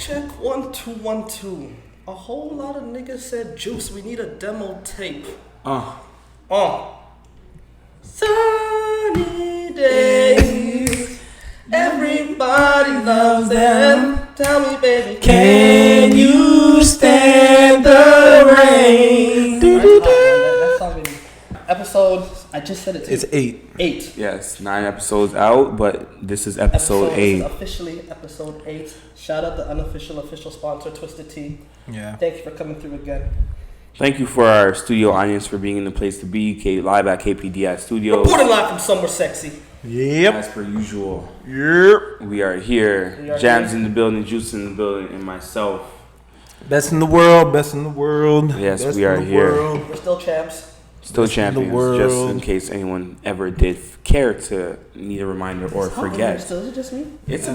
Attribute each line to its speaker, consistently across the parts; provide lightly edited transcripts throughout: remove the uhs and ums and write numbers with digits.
Speaker 1: check 1 2 1 2. A whole lot of niggas said, Juice, we need a demo tape. Sunny days, everybody loves them. Tell me, baby, can you stand the rain? That's all we need. Episode, I just said it to
Speaker 2: It's 8.
Speaker 1: 8.
Speaker 3: Yes, 9 episodes out, but this is episode 8.
Speaker 1: This is officially episode 8. Shout out the unofficial, official sponsor, Twisted Tea.
Speaker 2: Yeah.
Speaker 1: Thank you for coming through again.
Speaker 3: Thank you for our studio audience for being in the place to be. Live at P.O.DCast Studios.
Speaker 1: Reporting live from somewhere sexy.
Speaker 2: Yep.
Speaker 3: As per usual.
Speaker 2: Yep.
Speaker 3: We are here. Jams in the building, Juice in the building, and myself.
Speaker 2: Best in the world. Best in the world.
Speaker 3: Yes,
Speaker 2: best
Speaker 3: we are here.
Speaker 2: World.
Speaker 1: We're still champs.
Speaker 3: Still
Speaker 2: Best in the
Speaker 3: champions,
Speaker 2: world.
Speaker 3: just in case anyone ever did care to need a reminder or forget.
Speaker 1: Is it just me?
Speaker 3: It's a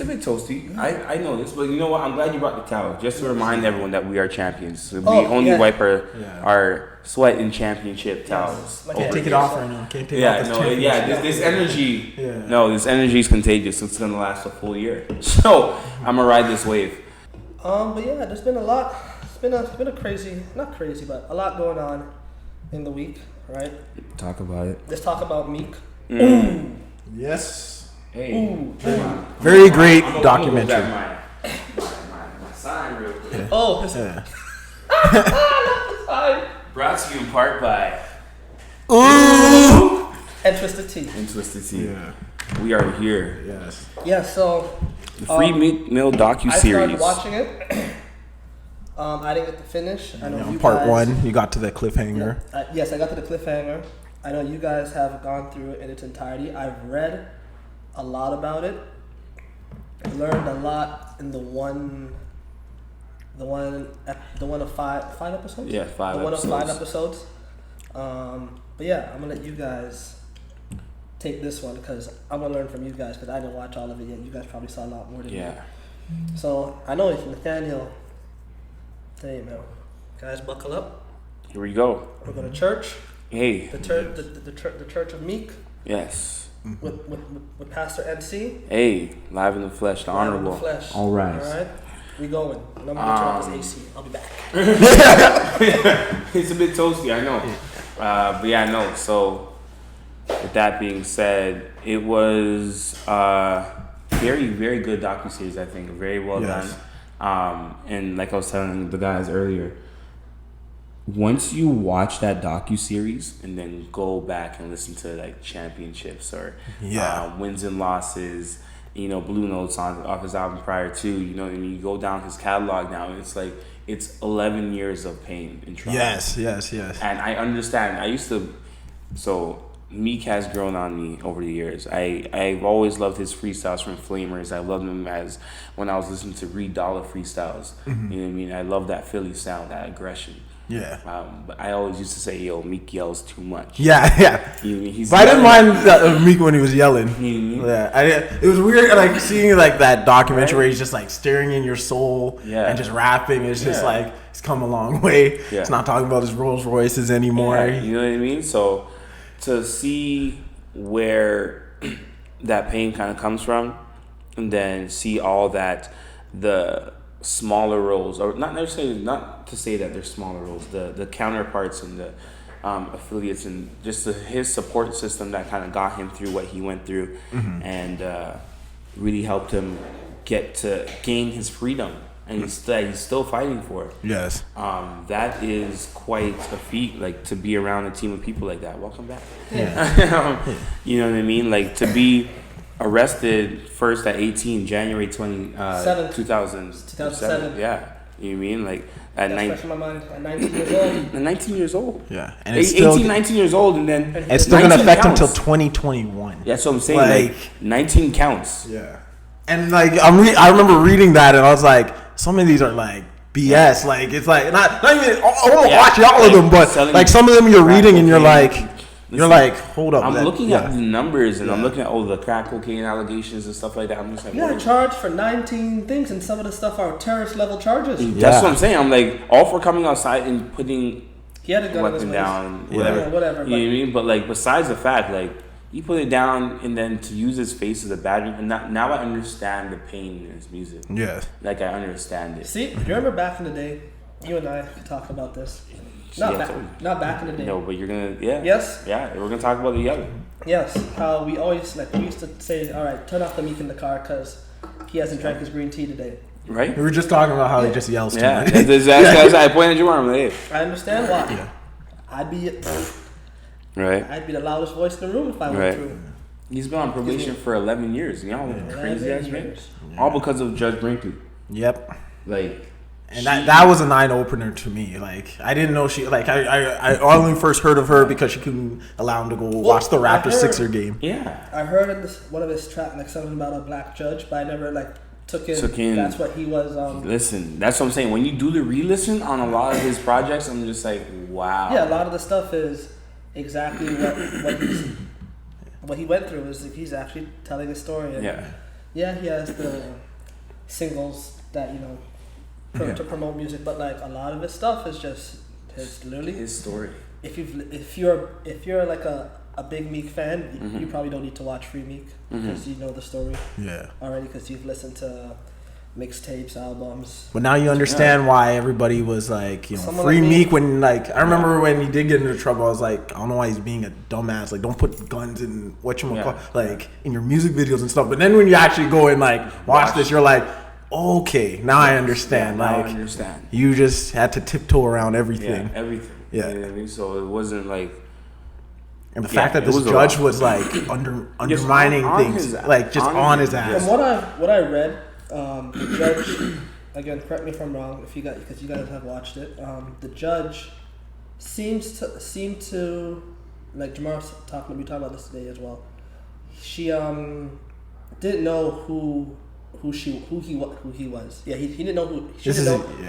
Speaker 3: bit toasty. I know this, but you know what? I'm glad you brought the towel, just to remind everyone that we are champions. We only wipe our sweat in championship towels.
Speaker 2: Can't take it off right now. Can't take it off.
Speaker 3: This energy. Yeah. No, this energy is contagious. It's gonna last a full year. So I'm gonna ride this wave.
Speaker 1: But yeah, there's been a lot. It's been a crazy, not crazy, but a lot going on in the week, right?
Speaker 3: Talk about it.
Speaker 1: Let's talk about Meek.
Speaker 2: Ooh. Yes.
Speaker 3: Hey.
Speaker 1: Ooh.
Speaker 2: Very great documentary.
Speaker 3: My sign real quick.
Speaker 2: Yeah.
Speaker 1: Oh,
Speaker 2: Yeah.
Speaker 3: Brought to you in part by
Speaker 2: Ooh.
Speaker 1: and Twisted Tea.
Speaker 2: Yeah.
Speaker 3: We are here.
Speaker 2: Yes.
Speaker 1: Yeah, so
Speaker 3: The Free Meat Mill
Speaker 1: I
Speaker 3: docu-series.
Speaker 1: started watching it. I didn't get to finish. I know you
Speaker 2: Part
Speaker 1: guys,
Speaker 2: 1, you got to the cliffhanger.
Speaker 1: Yes, I got to the cliffhanger. I know you guys have gone through it in its entirety. I've read a lot about it. Learned a lot in the one of five episodes.
Speaker 3: Yeah, 5
Speaker 1: the
Speaker 3: episodes.
Speaker 1: One of 5 episodes. But yeah, I'm gonna let you guys take this one because I'm gonna learn from you guys because I didn't watch all of it yet. You guys probably saw a lot more than me. So I know it's Nathaniel. Hey man, guys, buckle up.
Speaker 3: Here we go.
Speaker 1: We're going to church.
Speaker 3: Hey.
Speaker 1: The church of Meek.
Speaker 3: Yes.
Speaker 1: With Pastor NC.
Speaker 3: Hey, live in the flesh, the
Speaker 1: Live in
Speaker 3: honorable.
Speaker 1: the flesh.
Speaker 2: All right.
Speaker 1: All right. We going. I'm gonna turn off this AC. I'll be back.
Speaker 3: It's a bit toasty, I know. But yeah, no. So, with that being said, it was very, very good docuseries. I think very well done. And like I was telling the guys earlier, once you watch that docu-series and then go back and listen to like championships or wins and losses, Blue Notes off his album prior to, and you go down his catalog now, and it's like it's 11 years of pain and trauma.
Speaker 2: Yes.
Speaker 3: And I understand. So Meek has grown on me over the years. I've always loved his freestyles from Flamers. I loved him as when I was listening to Reed Dollar freestyles.
Speaker 2: Mm-hmm.
Speaker 3: You know what I mean? I love that Philly sound, that aggression.
Speaker 2: Yeah.
Speaker 3: But I always used to say, yo, Meek yells too much.
Speaker 2: Yeah.
Speaker 3: You know what I mean?
Speaker 2: But I didn't mind Meek when he was yelling.
Speaker 3: Mm-hmm.
Speaker 2: Yeah, it was weird, like seeing like that documentary where he's just like staring in your soul and just rapping. It's just like it's come a long way.
Speaker 3: Yeah.
Speaker 2: It's not talking about his Rolls Royces anymore.
Speaker 3: Yeah, you know what I mean? So to see where that pain kind of comes from, and then see all that the smaller roles, or not necessarily, not to say that they're smaller roles, the counterparts and the affiliates and just his support system that kind of got him through what he went through, and really helped him gain his freedom, and he's still fighting for it.
Speaker 2: Yes.
Speaker 3: That is quite a feat, like to be around a team of people like that. Welcome back.
Speaker 2: Yeah.
Speaker 3: You know what I mean? Like to be arrested first at 18, January 2007.
Speaker 1: 2007.
Speaker 3: Yeah. You know what I mean? Like at
Speaker 1: That's fresh in my mind. At 19 years old.
Speaker 3: At 19 years old.
Speaker 2: Yeah. And it's still
Speaker 3: 19 years old, and then
Speaker 2: it's still gonna affect
Speaker 3: counts.
Speaker 2: until 2021.
Speaker 3: That's what I'm saying. Like 19 counts.
Speaker 2: Yeah. And like I remember reading that, and I was like, some of these are like BS. Like it's like not even I won't watch all of them, but like some of them you're reading and you're like. You're like, hold up.
Speaker 3: I'm looking at the numbers and I'm looking at all the crack cocaine allegations and stuff like that. I'm just like,
Speaker 1: you got charged for 19 things, and some of the stuff are terrorist level charges.
Speaker 3: That's what I'm saying. I'm like, all for coming outside and putting
Speaker 1: he had a gun
Speaker 3: weapon down,
Speaker 1: whatever.
Speaker 3: You know what I mean? But like, besides the fact, like, he put it down, and then to use his face as a badge. And now I understand the pain in his music.
Speaker 2: Yeah.
Speaker 3: Like, I understand it.
Speaker 1: See, do you remember back in the day? You and I talked about this. Not back in the day.
Speaker 3: No, but you're gonna, yeah.
Speaker 1: Yes?
Speaker 3: Yeah, we're gonna talk about it together.
Speaker 1: Yes. How we always, we used to say, all right, turn off the Meek in the car because he hasn't drank his green tea today.
Speaker 3: Right?
Speaker 2: We were just talking about how he just yells too much.
Speaker 3: Yeah, that's I pointed at your arm. Like,
Speaker 1: I understand why.
Speaker 2: Yeah.
Speaker 1: I'd be the loudest voice in the room if I went through.
Speaker 3: He's been on probation for 11 years. You know how crazy that's been? All because of Judge Brinkley.
Speaker 2: Yep.
Speaker 3: Like,
Speaker 2: and that was an eye opener to me. Like, I didn't know she, like, I only first heard of her because she couldn't allow him to go watch the Raptors Sixer game.
Speaker 3: Yeah.
Speaker 1: I heard in one of his tracks, like, something about a black judge, but I never, took in. That's what he was.
Speaker 3: Listen, that's what I'm saying. When you do the re-listen on a lot of his projects, I'm just like, wow.
Speaker 1: Yeah, a lot of the stuff is exactly what he went through. Is he's actually telling a story. And yeah, he has the singles that to promote music, but a lot of his stuff is just his
Speaker 3: story.
Speaker 1: If you're like a big Meek fan, you probably don't need to watch Free Meek because you know the story already because you've listened to mixtapes, albums.
Speaker 2: But now you understand why everybody was like, Free Meek when I remember when he did get into trouble, I was like, I don't know why he's being a dumbass. Like, don't put guns in in your music videos and stuff. But then when you actually go and watch this, you're like, okay, now I understand.
Speaker 3: Now I understand.
Speaker 2: You just had to tiptoe around everything.
Speaker 3: Yeah, everything.
Speaker 2: Yeah.
Speaker 3: You know what I mean? So it wasn't like.
Speaker 2: And the fact that this judge was undermining things, on his ass.
Speaker 1: From what I read, the judge, again, correct me if I'm wrong, because you guys have watched it. The judge seemed to like Jamar's talking. We talked about this today as well. She didn't know who he was. Yeah, he didn't know who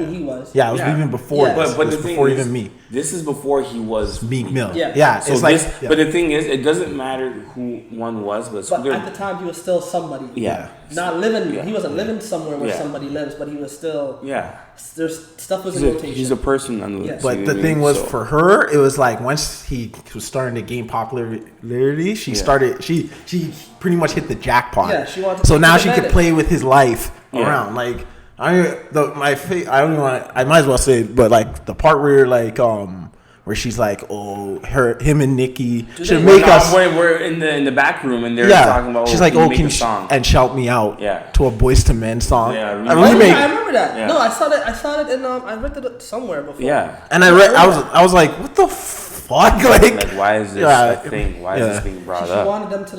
Speaker 1: he was.
Speaker 2: Yeah, it was even before.
Speaker 1: Yeah.
Speaker 2: But the before
Speaker 3: thing
Speaker 2: even me.
Speaker 3: This is before he was
Speaker 2: Meek Mill.
Speaker 1: Yeah.
Speaker 3: So but the thing is, it doesn't matter who one was, but
Speaker 1: at the time he was still somebody.
Speaker 3: Yeah.
Speaker 1: Not living. Yeah. He wasn't living somewhere where somebody lives, but he was still.
Speaker 3: Yeah.
Speaker 1: There's stuff was in rotation.
Speaker 3: He's a person.
Speaker 2: But the thing was, for her, it was once he was starting to gain popularity, she started. She pretty much hit the jackpot.
Speaker 1: Yeah, she wanted.
Speaker 2: So now she could play with his life around. I might as well say it, but the part where she's like, him and Nicki should make us.
Speaker 3: We're in the back room and they're talking about.
Speaker 2: She's like, can you and shout me out? To a Boyz II Men song.
Speaker 3: Yeah,
Speaker 2: a remake.
Speaker 1: I remember that.
Speaker 3: Yeah.
Speaker 1: No, I saw it in I read it somewhere before.
Speaker 3: Yeah.
Speaker 2: And I was like, what the fuck?
Speaker 3: Why is this a thing? Why is this being brought up?
Speaker 1: She wanted them to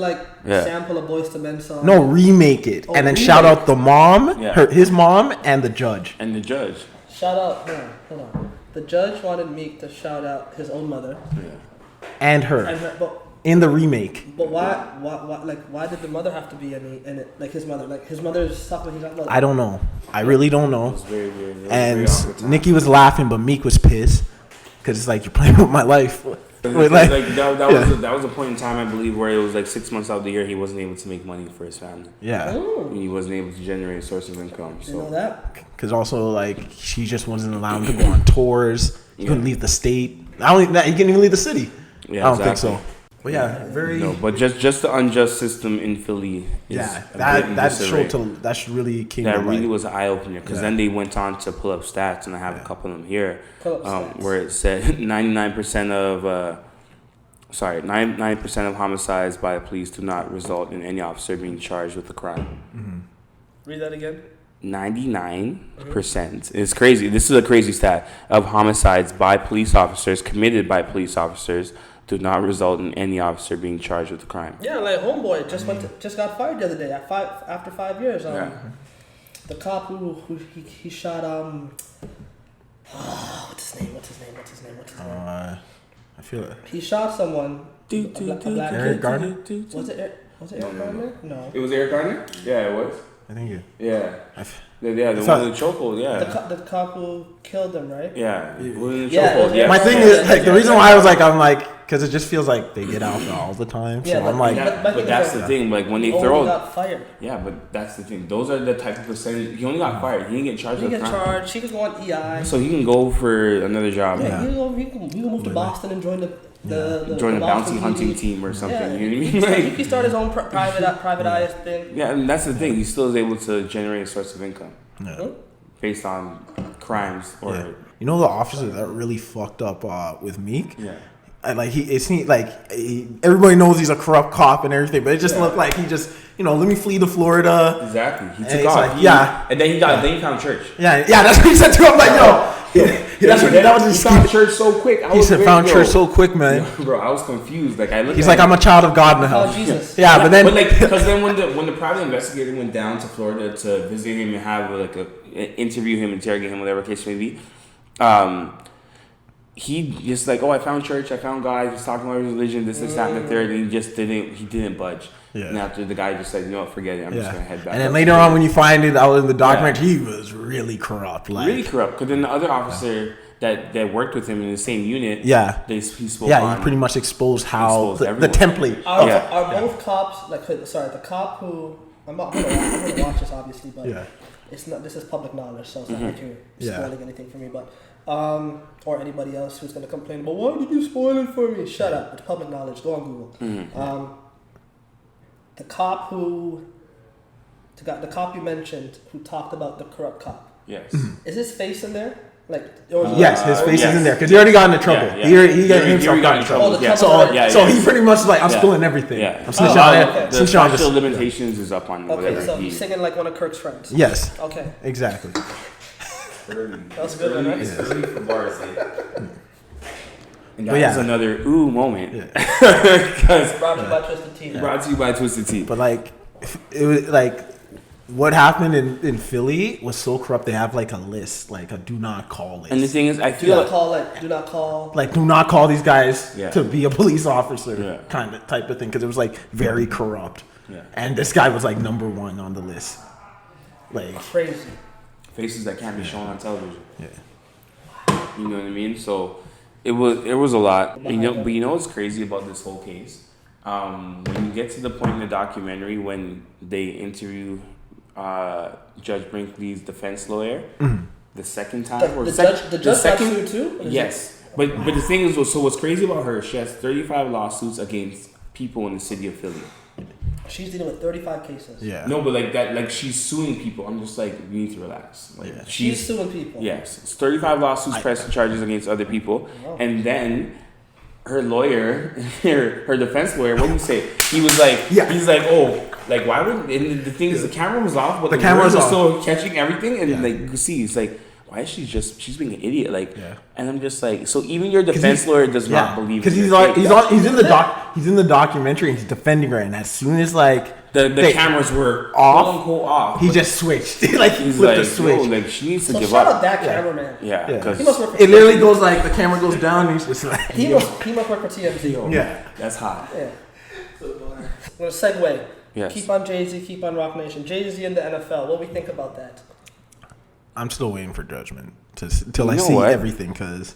Speaker 1: sample a Boyz II Men song.
Speaker 2: No, remake it and then shout out the mom, his mom, and the judge.
Speaker 1: Shout out. Hold on. The judge wanted Meek to shout out his own mother.
Speaker 2: Yeah. And her. But in the remake.
Speaker 1: But why did the mother have to be in it? Like his mother. Like his mother's stuff when he's not.
Speaker 2: I don't know. I really don't know.
Speaker 3: It was very weird.
Speaker 2: And Nicki was laughing, but Meek was pissed because it's like, you're playing with my life.
Speaker 3: That was a point in time, I believe, where it was 6 months out of the year he wasn't able to make money for his family.
Speaker 2: Yeah.
Speaker 3: He wasn't able to generate a source of income. So.
Speaker 1: You know that?
Speaker 2: Because also, she just wasn't allowed to go on tours. He couldn't leave the state. Not only that, he couldn't even leave the city.
Speaker 3: Yeah,
Speaker 2: I don't think so. But very.
Speaker 3: No, but just the unjust system in Philly.
Speaker 2: That really came.
Speaker 3: That really was an eye opener because then they went on to pull up stats, and I have a couple of them here, where it said 99% of homicides by the police do not result in any officer being charged with a crime.
Speaker 1: Mm-hmm. Read that again.
Speaker 3: 99%. It's crazy. This is a crazy stat of homicides by police officers committed by police officers do not result in any officer being charged with a crime.
Speaker 1: Yeah, homeboy just got fired the other day after 5 years. The cop who he shot what's his name?
Speaker 2: I feel it.
Speaker 1: He shot someone. A black
Speaker 2: Eric Garner?
Speaker 1: Was it Eric Garner? No.
Speaker 3: It was Eric Garner? Yeah, it was.
Speaker 2: I think it.
Speaker 3: Yeah. The one in the chokehold, yeah.
Speaker 1: The cop who killed him, right?
Speaker 3: Yeah. The one in the chokehold, yeah.
Speaker 2: My thing is, the reason why I was because it just feels like they get out all the time. So I'm like,
Speaker 3: but that's the thing. When they
Speaker 1: throw, got fired.
Speaker 3: Yeah, but that's the thing. Those are the type of percentage. He only got fired. He didn't get charged.
Speaker 1: He could go on EI.
Speaker 3: So he can go for another job.
Speaker 1: Yeah, he can move to Boston and join the
Speaker 3: join a bounty hunting team or something.
Speaker 1: Yeah,
Speaker 3: you know what I mean?
Speaker 1: He can start his own private eye thing.
Speaker 3: Yeah, and that's the thing. He still is able to generate a source of income based on crimes or.
Speaker 2: Yeah. You know the officer that really fucked up with Meek?
Speaker 3: Yeah.
Speaker 2: And like everybody knows he's a corrupt cop and everything, but it just looked like he just, let me flee to Florida.
Speaker 3: Exactly. He
Speaker 2: and
Speaker 3: took off.
Speaker 2: Like,
Speaker 3: and then then he found church.
Speaker 2: Yeah, that's what he said to him. I'm like, that was his
Speaker 3: found church so quick.
Speaker 2: He said found church so quick, man.
Speaker 3: Bro, I was confused. Like I looked.
Speaker 2: He's like, I'm a child of God now.
Speaker 1: Oh Jesus.
Speaker 2: Yeah, but then
Speaker 3: because then when the private investigator went down to Florida to visit him and have interview him, interrogate him, whatever case may be, he just like, I found church, I found God, he was talking about religion, this, that, and the third, and he didn't budge. Yeah. And after the guy just said, forget it, I'm just gonna head back.
Speaker 2: And then later on, when you find it out in the documentary, he was really corrupt.
Speaker 3: Really corrupt. Because then the other officer that worked with him in the same unit, he spoke on.
Speaker 2: He pretty much exposed how the template.
Speaker 1: Are both cops the cop who I'm gonna watch this obviously, but it's not. This is public knowledge, so it's not like you're spoiling anything for me, but. Or anybody else who's going to complain about, why did you spoil it for me? Shut up. It's public knowledge. Go on Google. The cop the cop you mentioned who talked about the corrupt cop.
Speaker 3: Yes.
Speaker 1: Is his face in there?
Speaker 2: Yes, his face is in there because he already got into trouble.
Speaker 3: Yeah.
Speaker 2: He got in trouble. So he pretty much like, I'm spilling everything.
Speaker 3: Yeah.
Speaker 2: I'm snitching on
Speaker 3: the statute of limitations is up on whatever.
Speaker 1: Okay, so he's singing like one of Kirk's friends.
Speaker 2: Yes.
Speaker 1: Okay.
Speaker 2: Exactly.
Speaker 1: That's a good one, right?
Speaker 3: It's early for bars, and that was another moment.
Speaker 1: Because brought to you by Twisted Tea.
Speaker 3: Brought to you by Twisted Tea.
Speaker 2: But it was what happened in Philly was so corrupt. They have a list, a do not call list.
Speaker 3: And the thing is, I feel
Speaker 1: do not call.
Speaker 2: Do not call these guys to be a police officer, type of thing, because it was very corrupt. Yeah. And this guy was number one on the list.
Speaker 1: Crazy.
Speaker 3: Faces that can't be shown on television. Yeah. You know what I mean? So it was a lot. But you know what's crazy about this whole case? When you get to the point in the documentary when they interview Judge Brinkley's defense lawyer the second time,
Speaker 1: the judge got sued too?
Speaker 3: Yes. But the thing is, so what's crazy about her? She has 35 lawsuits against people in the city of Philly.
Speaker 1: She's dealing with 35 cases.
Speaker 3: Yeah. No, but she's suing people. I'm just you need to relax.
Speaker 1: She's suing people.
Speaker 3: Yes. It's 35 lawsuits, pressing charges against other people. Oh. And then her lawyer, her defense lawyer, what did he say? He was he's why would, and the thing is the camera was off, but the camera was still catching everything. And you could see, it's why is she's being an idiot? And I'm just so even your defense lawyer does not believe
Speaker 2: because he's in the documentary and he's defending her, and as soon as
Speaker 3: the cameras were off,
Speaker 2: he just switched. He flipped the switch.
Speaker 3: She needs to give
Speaker 1: shout
Speaker 3: up.
Speaker 1: Out that cameraman.
Speaker 3: Yeah, because
Speaker 2: it literally goes the camera goes down, and he's just
Speaker 1: he must work for TMZ.
Speaker 3: Yeah, that's hot.
Speaker 1: Yeah. I'm gonna segue. Yes. Keep on Jay-Z, keep on Rock Nation. Jay-Z in the NFL. What do we think about that?
Speaker 2: I'm still waiting for judgment till I see everything, because,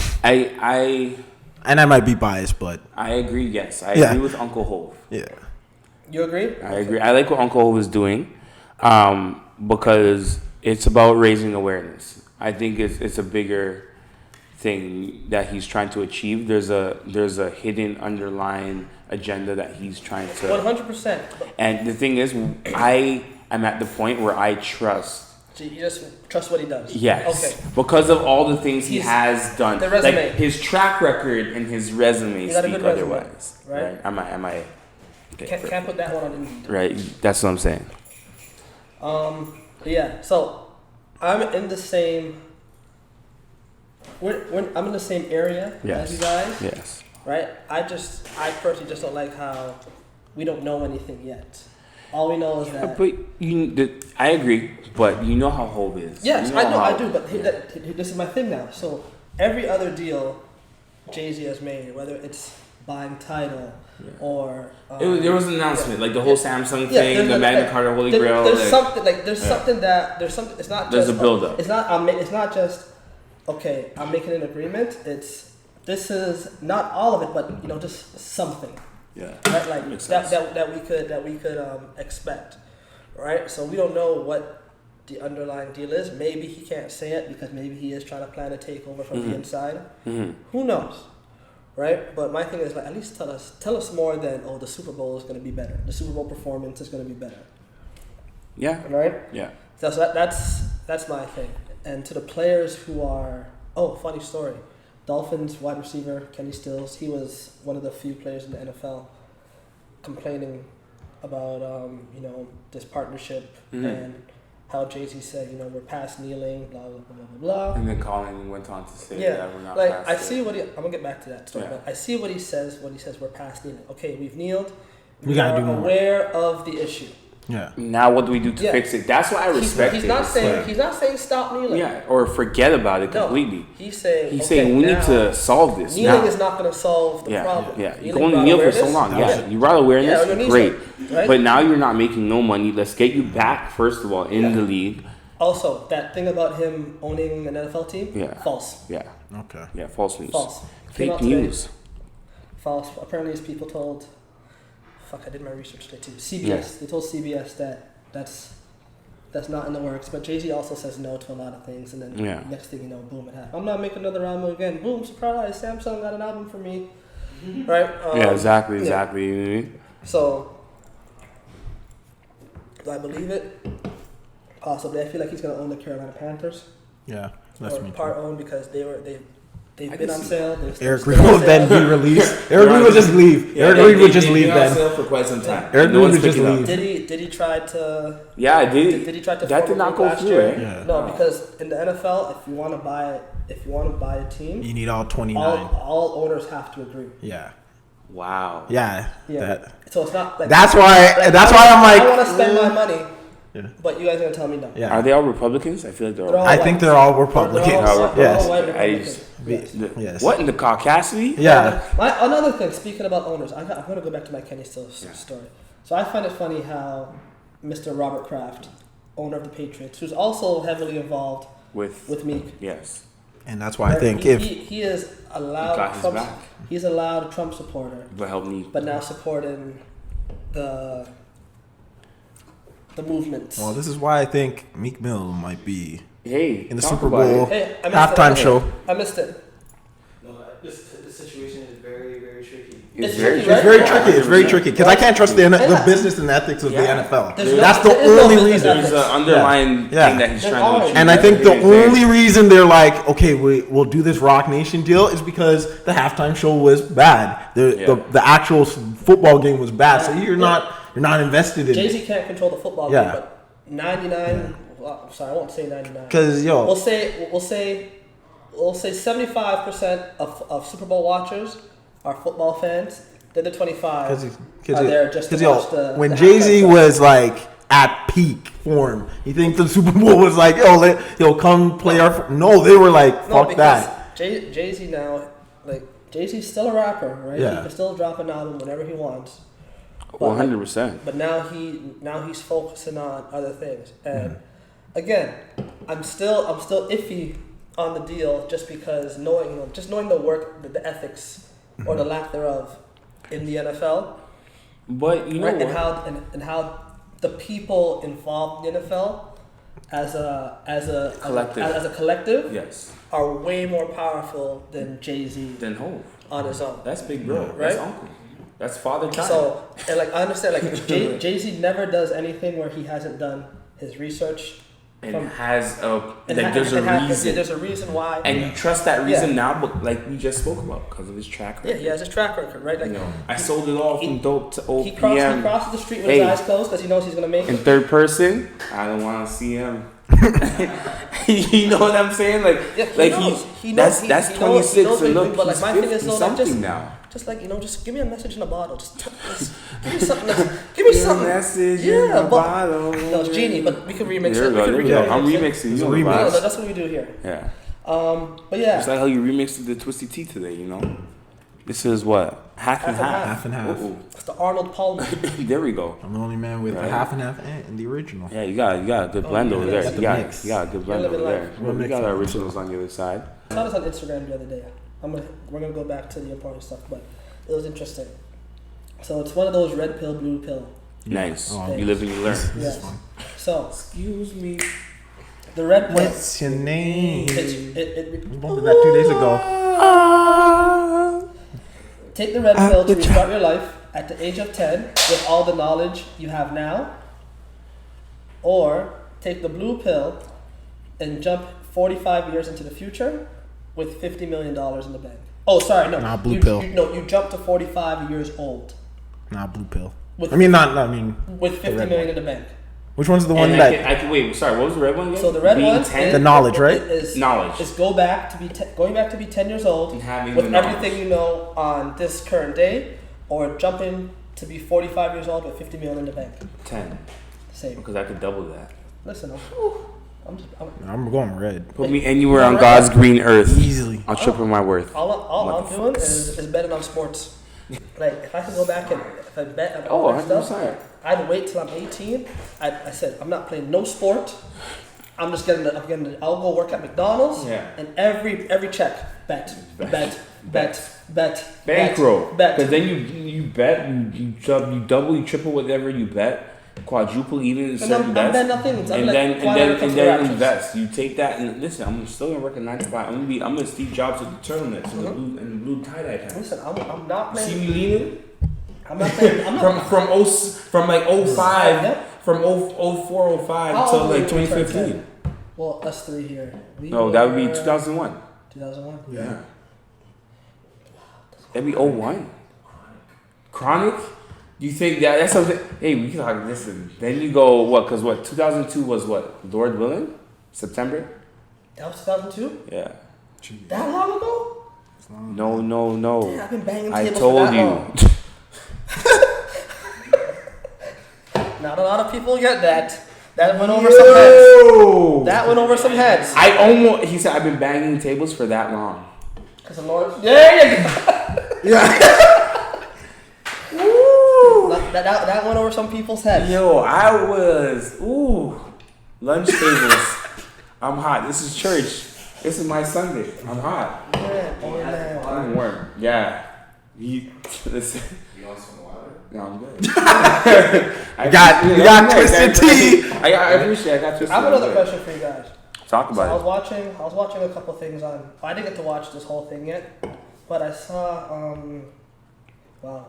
Speaker 3: I
Speaker 2: might be biased, but
Speaker 3: I agree. Yes, I agree with Uncle Hov.
Speaker 2: Yeah,
Speaker 1: you agree?
Speaker 3: I agree. I like what Uncle Hov is doing, because it's about raising awareness. I think it's a bigger thing that he's trying to achieve. There's a hidden underlying agenda that he's trying to
Speaker 1: 100%.
Speaker 3: And the thing is, I am at the point where I trust.
Speaker 1: So you just trust what he does?
Speaker 3: Yes.
Speaker 1: Okay.
Speaker 3: Because of all the things he has done.
Speaker 1: The resume.
Speaker 3: His track record and his resume speak otherwise.
Speaker 1: Right?
Speaker 3: Am I okay,
Speaker 1: can't put that one on Indeed.
Speaker 3: Right. That's what I'm saying.
Speaker 1: Yeah. So I'm in the same. I'm in the same area as you guys.
Speaker 3: Yes.
Speaker 1: Right. I personally just don't like how we don't know anything yet. All we know is that.
Speaker 3: But I agree, but you know how Hov is.
Speaker 1: Yes, I do. But this is my thing now. So every other deal Jay-Z has made, whether it's buying Tidal or
Speaker 3: there was an announcement, the whole Samsung thing, the Magna Carta Holy Grail.
Speaker 1: There's something There's something. It's not.
Speaker 3: There's
Speaker 1: just,
Speaker 3: a buildup.
Speaker 1: It's not. It's not just. Okay, I'm making an agreement. This is not all of it, but just something.
Speaker 3: Yeah.
Speaker 1: Right, that we could expect, right? So we don't know what the underlying deal is. Maybe he can't say it because maybe he is trying to plan a takeover from the inside. Mm-hmm. Who knows, right? But my thing is like, at least tell us more than the Super Bowl is going to be better. The Super Bowl performance is going to be better.
Speaker 3: Yeah.
Speaker 1: Right.
Speaker 3: Yeah.
Speaker 1: So that's my thing. And to the players who are funny story, Dolphins wide receiver Kenny Stills, he was one of the few players in the NFL complaining about this partnership and how Jay-Z said, we're past kneeling, blah blah blah blah blah.
Speaker 3: And then Colin went on to say that we're not past
Speaker 1: I see what I'm gonna get back to that story, but I see what he says when he says we're past kneeling. Okay, we've kneeled. We
Speaker 2: gotta
Speaker 1: are aware of the issue.
Speaker 2: Yeah.
Speaker 3: Now what do we do to fix it? That's why I respect
Speaker 1: he's not saying stop kneeling.
Speaker 3: Yeah, or forget about it completely.
Speaker 1: No, he's saying
Speaker 3: we need to solve this.
Speaker 1: Kneeling is not going to solve the problem.
Speaker 3: Yeah, you can only kneel for so long. Yeah, you brought awareness, great.
Speaker 1: Right?
Speaker 3: But now you're not making no money. Let's get you back, first of all, in the league.
Speaker 1: Also, that thing about him owning an NFL team, false.
Speaker 3: Yeah.
Speaker 2: Okay.
Speaker 3: Yeah, false news.
Speaker 1: False.
Speaker 3: Fake news.
Speaker 1: False. Apparently, his people told... I did my research today too. CBS.
Speaker 3: Yeah.
Speaker 1: They told CBS that's not in the works. But Jay-Z also says no to a lot of things, and then next thing you know, boom, it happened. I'm not making another album again. Boom, surprise! Samsung got an album for me. Right?
Speaker 3: Exactly.
Speaker 1: Yeah.
Speaker 3: You know what I mean?
Speaker 1: So, do I believe it? Possibly. I feel like he's gonna own the Carolina Panthers.
Speaker 2: Yeah, that's me.
Speaker 1: Part owned because they've been on sale.
Speaker 2: Eric Reid will then be released. Eric Reid would just leave. Eric Reid would just leave then.
Speaker 3: They've been on sale for quite some time.
Speaker 2: Eric Reid would just leave.
Speaker 1: Did he try to?
Speaker 3: Yeah, did
Speaker 1: he try to?
Speaker 3: That did not go through. Right?
Speaker 2: Yeah.
Speaker 1: No, because in the NFL, if you want to buy a team,
Speaker 2: you need all 29.
Speaker 1: All owners have to agree.
Speaker 2: Yeah.
Speaker 3: Wow.
Speaker 2: Yeah.
Speaker 1: So it's not like
Speaker 2: that's why I'm like,
Speaker 1: I want to spend my money.
Speaker 2: Yeah.
Speaker 1: But you guys are gonna tell me no.
Speaker 2: Yeah.
Speaker 3: Are they all Republicans? I feel like they're all.
Speaker 2: I think they're all Republicans.
Speaker 1: Yes.
Speaker 3: What in the Caucasity?
Speaker 2: Yeah.
Speaker 1: Another thing. Speaking about owners, I'm gonna go back to my Kenny Stills story. So I find it funny how Mr. Robert Kraft, owner of the Patriots, who's also heavily involved with Meek.
Speaker 3: Yes.
Speaker 2: And that's why I think
Speaker 1: he is allowed. He's allowed a Trump supporter, but now supporting the movements.
Speaker 2: Well, this is why I think Meek Mill might be in the Super
Speaker 3: Bowl
Speaker 2: halftime show.
Speaker 1: I missed it.
Speaker 4: No, this situation is very, very tricky.
Speaker 1: It's
Speaker 2: very tricky because I can't trust the business and ethics of the NFL. That's the only reason.
Speaker 3: There's an underlying thing that he's trying to achieve.
Speaker 2: And I think the only reason they're like, okay, we'll do this Rock Nation deal is because the halftime show was bad. The actual football game was bad. So you're not invested in it.
Speaker 1: Jay-Z can't control the football game, but 99. Well, sorry, I won't say 99.
Speaker 2: Because
Speaker 1: we'll say 75% of Super Bowl watchers are football fans. Then the 25 are there just to watch the.
Speaker 2: When Jay-Z was like at peak form, you think the Super Bowl was like, come play our. No, they were like, fuck that.
Speaker 1: Jay-Z now, Jay-Z's still a rapper, right?
Speaker 2: Yeah.
Speaker 1: He can still drop an album whenever he wants.
Speaker 3: 100%.
Speaker 1: But now he's focusing on other things, and again, I'm still iffy on the deal just because knowing the work, the ethics or the lack thereof in the NFL.
Speaker 3: But you know
Speaker 1: right?
Speaker 3: what?
Speaker 1: And how the people involved in the NFL as a collective
Speaker 3: yes,
Speaker 1: are way more powerful than Jay-Z
Speaker 3: than Hov
Speaker 1: on his own.
Speaker 3: That's big bro.
Speaker 1: Right?
Speaker 3: That's uncle. That's father child.
Speaker 1: So and I understand Jay-Z never does anything where he hasn't done his research.
Speaker 3: And there's a reason.
Speaker 1: There's a reason why.
Speaker 3: And you trust that reason now, but like we just spoke about, because of his track record.
Speaker 1: Yeah, he has his track record, right?
Speaker 3: I sold it all from dope to OPM.
Speaker 1: He crosses the street with his eyes closed because he knows he's going to make it.
Speaker 3: In third person, I don't want to see him. You know what I'm saying? He knows. That's 26 and look,
Speaker 1: but
Speaker 3: he's
Speaker 1: my thing is
Speaker 3: something now.
Speaker 1: Just just give me a message in a bottle. Just give me something. Give me something.
Speaker 3: Message in a bottle.
Speaker 1: No, it's Genie, but we can remix it.
Speaker 3: There we go. I'm remixing.
Speaker 2: It's a remix.
Speaker 1: No, that's what we do here.
Speaker 3: Yeah.
Speaker 1: But yeah.
Speaker 3: It's like how you remixed the Twisty Tea today, you know? This is what? Half and half.
Speaker 2: Half and half.
Speaker 1: It's the Arnold Palmer.
Speaker 3: There we go.
Speaker 2: I'm the only man with the half and half and the original.
Speaker 3: Yeah, you got a good blend over there. You got a good blend over there.
Speaker 2: We
Speaker 3: got our originals on the other side.
Speaker 1: I saw this on Instagram the other day. We're gonna go back to the important stuff, but it was interesting. So it's one of those red pill, blue pill.
Speaker 3: Nice. You live and you learn.
Speaker 1: Yes. So
Speaker 3: excuse me.
Speaker 1: The red pill.
Speaker 2: What's your name?
Speaker 1: We
Speaker 2: bumped that 2 days ago.
Speaker 1: take the red pill to restart your life at the age of 10 with all the knowledge you have now, or take the blue pill and jump 45 years into the future with $50 million in the bank. Oh, sorry, no.
Speaker 2: Nah, blue pill.
Speaker 1: You jump to 45 years old.
Speaker 2: Nah, blue pill.
Speaker 1: With
Speaker 2: with
Speaker 1: $50 million in the bank.
Speaker 2: Which one's the one
Speaker 3: and
Speaker 2: that?
Speaker 3: I can wait. Sorry, what was the red one again?
Speaker 1: So the red one,
Speaker 2: the knowledge, right?
Speaker 3: Knowledge.
Speaker 1: Is going back to be 10 years old
Speaker 3: and having
Speaker 1: with everything you know on this current day, or jumping to be 45 years old with $50 million in the bank.
Speaker 3: 10.
Speaker 1: Same.
Speaker 3: Because I could double that.
Speaker 1: Listen,
Speaker 2: I'm going red.
Speaker 3: Put me anywhere on God's green earth.
Speaker 2: Easily.
Speaker 3: I'll triple my worth.
Speaker 1: All I'm doing is betting on sports. Like, if I could go back and if I bet on all that
Speaker 3: 100%.
Speaker 1: stuff, I'd wait till I'm 18. I said, I'm not playing no sport. I'm just I'll go work at McDonald's.
Speaker 3: Yeah.
Speaker 1: And every check, bet.
Speaker 3: Bankroll. Because then you bet, you double, you triple whatever you bet. Quadruple even certain bets, and then invest. You take that and listen. I'm still gonna work at 9 to 5. I'm gonna Steve Jobs at the turtlenecks and the blue tie-dye pants.
Speaker 1: Listen, I'm not playing.
Speaker 3: See me leaning?
Speaker 1: I'm not playing.
Speaker 3: From like 05, from 04, 05 till like 2015.
Speaker 1: Well, us three here.
Speaker 3: No, that would be 2001.
Speaker 1: 2001.
Speaker 3: Yeah. That'd be 01. Chronic. You think that's something? Hey, we can talk. Listen, then you go what? Because 2002 was what? Lord willing, September.
Speaker 1: That was 2002.
Speaker 3: Yeah.
Speaker 1: That long ago?
Speaker 3: No.
Speaker 1: Damn, I've been banging
Speaker 3: I
Speaker 1: tables
Speaker 3: told
Speaker 1: for that
Speaker 3: you.
Speaker 1: Long. Not a lot of people get that. That went over some heads. That went over some heads.
Speaker 3: He said I've been banging tables for that long.
Speaker 1: Because the Lord. There you go.
Speaker 2: Yeah.
Speaker 1: That went over some people's heads.
Speaker 3: Yo, I was lunch tables. I'm hot. This is church. This is my Sunday. I'm hot.
Speaker 1: Man.
Speaker 3: I'm warm. Yeah. Listen. You want some water? No, I'm good.
Speaker 2: You got twisted tea.
Speaker 3: I appreciate it. I got twisted.
Speaker 1: I have another question for you guys.
Speaker 3: Talk about
Speaker 1: it. I was watching a couple things on. I didn't get to watch this whole thing yet, but I saw. Wow.